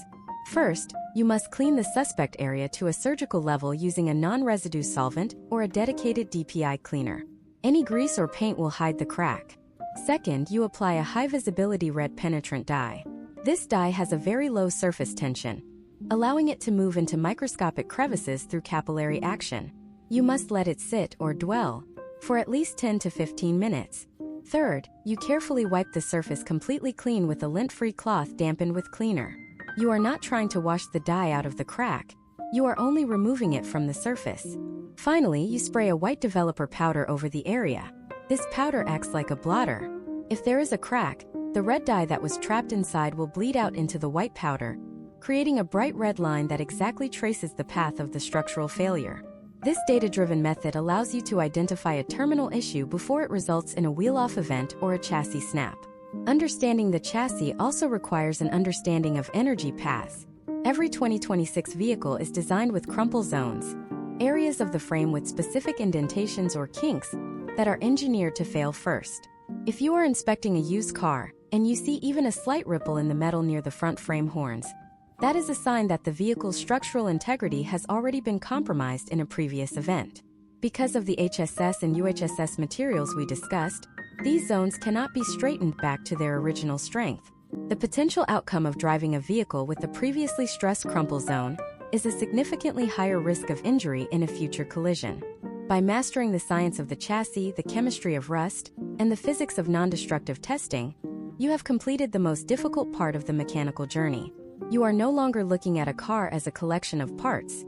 First, you must clean the suspect area to a surgical level using a non-residue solvent or a dedicated DPI cleaner. Any grease or paint will hide the crack. Second, you apply a high-visibility red penetrant dye. This dye has a very low surface tension, allowing it to move into microscopic crevices through capillary action. You must let it sit or dwell for at least 10 to 15 minutes. Third, you carefully wipe the surface completely clean with a lint-free cloth dampened with cleaner. You are not trying to wash the dye out of the crack. You are only removing it from the surface. Finally, you spray a white developer powder over the area. This powder acts like a blotter. If there is a crack, the red dye that was trapped inside will bleed out into the white powder, creating a bright red line that exactly traces the path of the structural failure. This data-driven method allows you to identify a terminal issue before it results in a wheel-off event or a chassis snap. Understanding the chassis also requires an understanding of energy paths. Every 2026 vehicle is designed with crumple zones, areas of the frame with specific indentations or kinks that are engineered to fail first. If you are inspecting a used car and you see even a slight ripple in the metal near the front frame horns, that is a sign that the vehicle's structural integrity has already been compromised in a previous event. Because of the HSS and UHSS materials we discussed, these zones cannot be straightened back to their original strength. The potential outcome of driving a vehicle with the previously stressed crumple zone is a significantly higher risk of injury in a future collision. By mastering the science of the chassis, the chemistry of rust, and the physics of non-destructive testing, you have completed the most difficult part of the mechanical journey. You are no longer looking at a car as a collection of parts.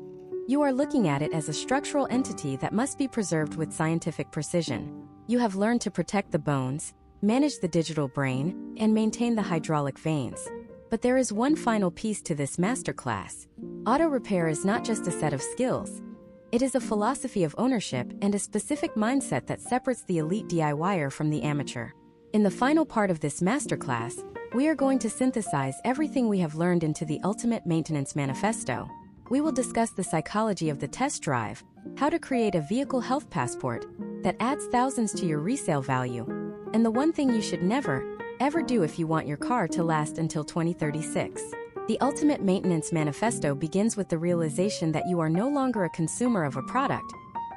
You are looking at it as a structural entity that must be preserved with scientific precision. You have learned to protect the bones, manage the digital brain, and maintain the hydraulic veins. But there is one final piece to this masterclass. Auto repair is not just a set of skills. It is a philosophy of ownership and a specific mindset that separates the elite DIYer from the amateur. In the final part of this masterclass, we are going to synthesize everything we have learned into the ultimate maintenance manifesto. We will discuss the psychology of the test drive, how to create a vehicle health passport that adds thousands to your resale value, and the one thing you should never, ever do if you want your car to last until 2036. The ultimate maintenance manifesto begins with the realization that you are no longer a consumer of a product,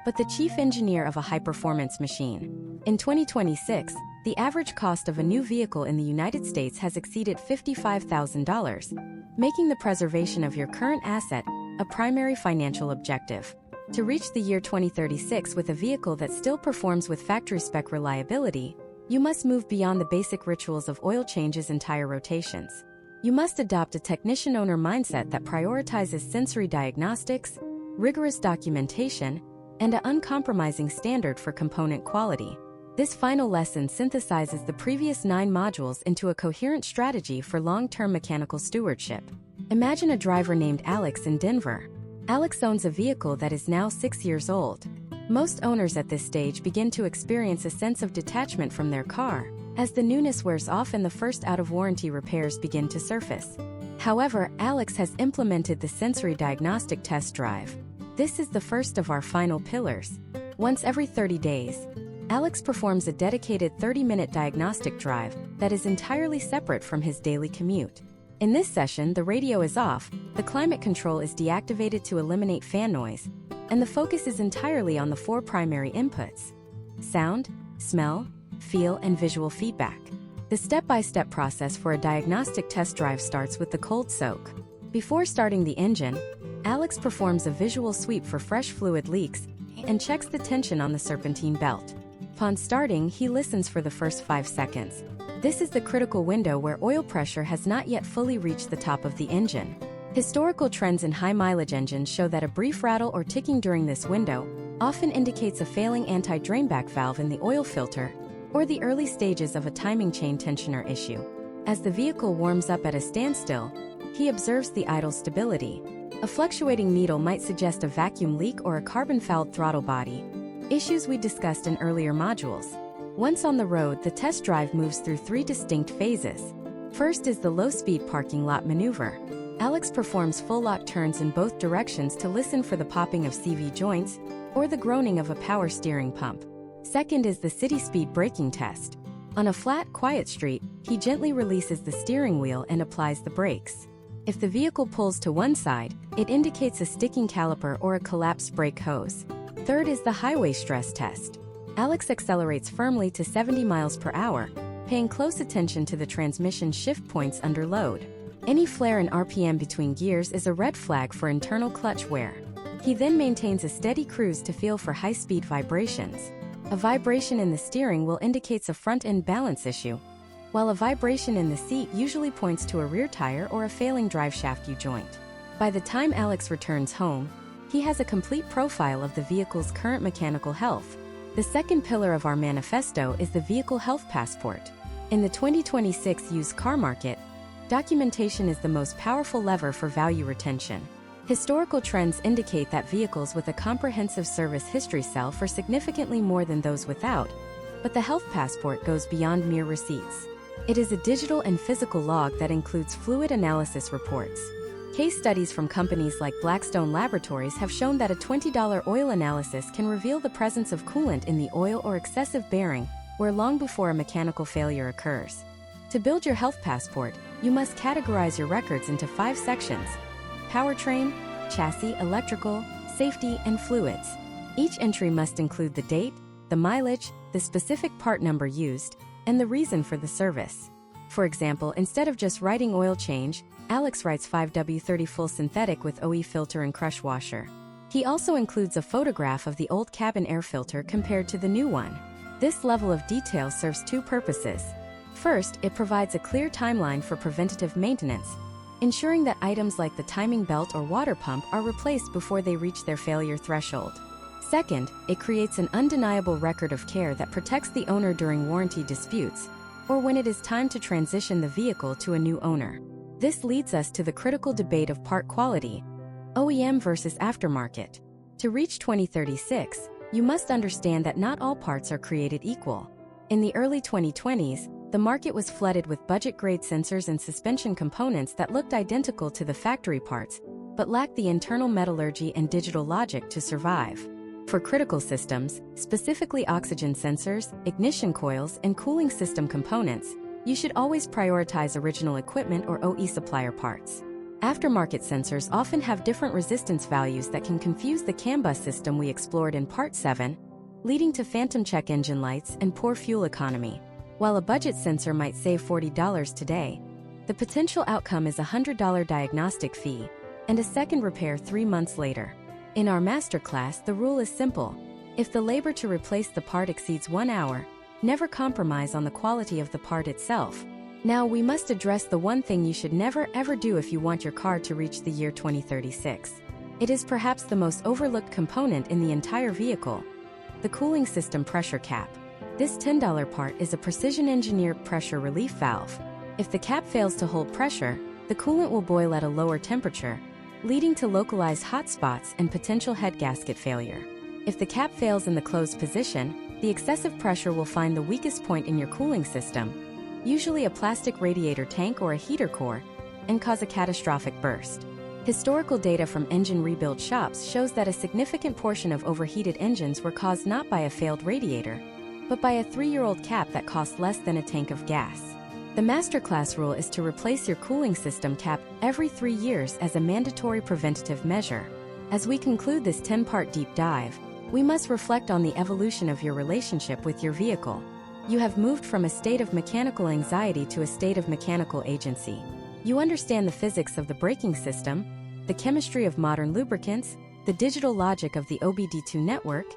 but the chief engineer of a high-performance machine. In 2026, the average cost of a new vehicle in the United States has exceeded $55,000, making the preservation of your current asset a primary financial objective. To reach the year 2036 with a vehicle that still performs with factory-spec reliability, you must move beyond the basic rituals of oil changes and tire rotations. You must adopt a technician-owner mindset that prioritizes sensory diagnostics, rigorous documentation, and an uncompromising standard for component quality. This final lesson synthesizes the previous 9 modules into a coherent strategy for long-term mechanical stewardship. Imagine a driver named Alex in Denver. Alex owns a vehicle that is now 6 years old. Most owners at this stage begin to experience a sense of detachment from their car, as the newness wears off and the first out-of-warranty repairs begin to surface. However, Alex has implemented the sensory diagnostic test drive. This is the first of our final pillars. Once every 30 days, Alex performs a dedicated 30-minute diagnostic drive that is entirely separate from his daily commute. In this session, the radio is off, the climate control is deactivated to eliminate fan noise, and the focus is entirely on the 4 primary inputs: sound, smell, feel, and visual feedback. The step-by-step process for a diagnostic test drive starts with the cold soak. Before starting the engine, Alex performs a visual sweep for fresh fluid leaks and checks the tension on the serpentine belt. Upon starting, he listens for the first 5 seconds. This is the critical window where oil pressure has not yet fully reached the top of the engine. Historical trends in high-mileage engines show that a brief rattle or ticking during this window often indicates a failing anti-drainback valve in the oil filter or the early stages of a timing chain tensioner issue. As the vehicle warms up at a standstill, he observes the idle stability. A fluctuating needle might suggest a vacuum leak or a carbon-fouled throttle body, issues we discussed in earlier modules. Once on the road, the test drive moves through 3 distinct phases. First is the low-speed parking lot maneuver. Alex performs full-lock turns in both directions to listen for the popping of CV joints or the groaning of a power steering pump. Second is the city speed braking test. On a flat, quiet street, he gently releases the steering wheel and applies the brakes. If the vehicle pulls to one side, it indicates a sticking caliper or a collapsed brake hose. Third is the highway stress test. Alex accelerates firmly to 70 miles per hour, paying close attention to the transmission shift points under load. Any flare in RPM between gears is a red flag for internal clutch wear. He then maintains a steady cruise to feel for high-speed vibrations. A vibration in the steering wheel indicates a front-end balance issue, while a vibration in the seat usually points to a rear tire or a failing drive shaft U-joint. By the time Alex returns home, he has a complete profile of the vehicle's current mechanical health. The second pillar of our manifesto is the vehicle health passport. In the 2026 used car market, documentation is the most powerful lever for value retention. Historical trends indicate that vehicles with a comprehensive service history sell for significantly more than those without, but the health passport goes beyond mere receipts. It is a digital and physical log that includes fluid analysis reports. Case studies from companies like Blackstone Laboratories have shown that a $20 oil analysis can reveal the presence of coolant in the oil or excessive bearing where long before a mechanical failure occurs. To build your health passport, you must categorize your records into 5 sections: powertrain, chassis, electrical, safety, and fluids. Each entry must include the date, the mileage, the specific part number used, and the reason for the service. For example, instead of just writing oil change, Alex writes 5W30 full synthetic with OE filter and crush washer. He also includes a photograph of the old cabin air filter compared to the new one. This level of detail serves 2 purposes. First, it provides a clear timeline for preventative maintenance, ensuring that items like the timing belt or water pump are replaced before they reach their failure threshold. Second, it creates an undeniable record of care that protects the owner during warranty disputes, or when it is time to transition the vehicle to a new owner. This leads us to the critical debate of part quality, OEM versus aftermarket. To reach 2036, you must understand that not all parts are created equal. In the early 2020s, the market was flooded with budget-grade sensors and suspension components that looked identical to the factory parts, but lacked the internal metallurgy and digital logic to survive. For critical systems, specifically oxygen sensors, ignition coils, and cooling system components, you should always prioritize original equipment or OE supplier parts. Aftermarket sensors often have different resistance values that can confuse the CAN bus system we explored in Part 7, leading to phantom check engine lights and poor fuel economy. While a budget sensor might save $40 today, the potential outcome is a $100 diagnostic fee and a second repair 3 months later. In our masterclass, the rule is simple. If the labor to replace the part exceeds 1 hour, never compromise on the quality of the part itself. Now we must address the one thing you should never ever do if you want your car to reach the year 2036. It is perhaps the most overlooked component in the entire vehicle: the cooling system pressure cap. This $10 part is a precision-engineered pressure relief valve. If the cap fails to hold pressure, the coolant will boil at a lower temperature, leading to localized hot spots and potential head gasket failure. If the cap fails in the closed position, the excessive pressure will find the weakest point in your cooling system, usually a plastic radiator tank or a heater core, and cause a catastrophic burst. Historical data from engine rebuild shops shows that a significant portion of overheated engines were caused not by a failed radiator, but by a 3-year-old cap that cost less than a tank of gas. The masterclass rule is to replace your cooling system cap every 3 years as a mandatory preventative measure. As we conclude this 10-part deep dive, we must reflect on the evolution of your relationship with your vehicle. You have moved from a state of mechanical anxiety to a state of mechanical agency. You understand the physics of the braking system, the chemistry of modern lubricants, the digital logic of the OBD2 network,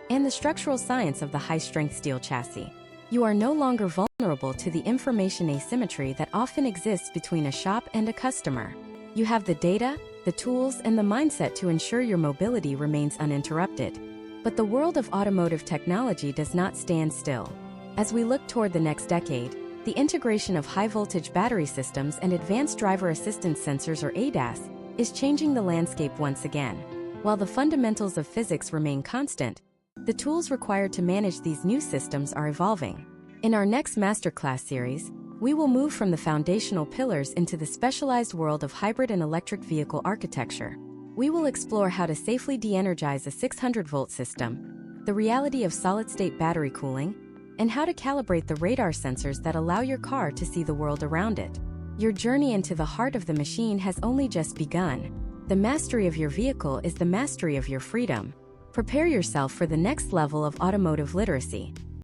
and the structural science of the high-strength steel chassis. You are no longer vulnerable to the information asymmetry that often exists between a shop and a customer. You have the data, the tools, and the mindset to ensure your mobility remains uninterrupted. But the world of automotive technology does not stand still. As we look toward the next decade, the integration of high-voltage battery systems and advanced driver assistance sensors, or ADAS, is changing the landscape once again. While the fundamentals of physics remain constant, the tools required to manage these new systems are evolving. In our next masterclass series, we will move from the foundational pillars into the specialized world of hybrid and electric vehicle architecture. We will explore how to safely de-energize a 600-volt system, the reality of solid-state battery cooling, and how to calibrate the radar sensors that allow your car to see the world around it. Your journey into the heart of the machine has only just begun. The mastery of your vehicle is the mastery of your freedom. Prepare yourself for the next level of automotive literacy.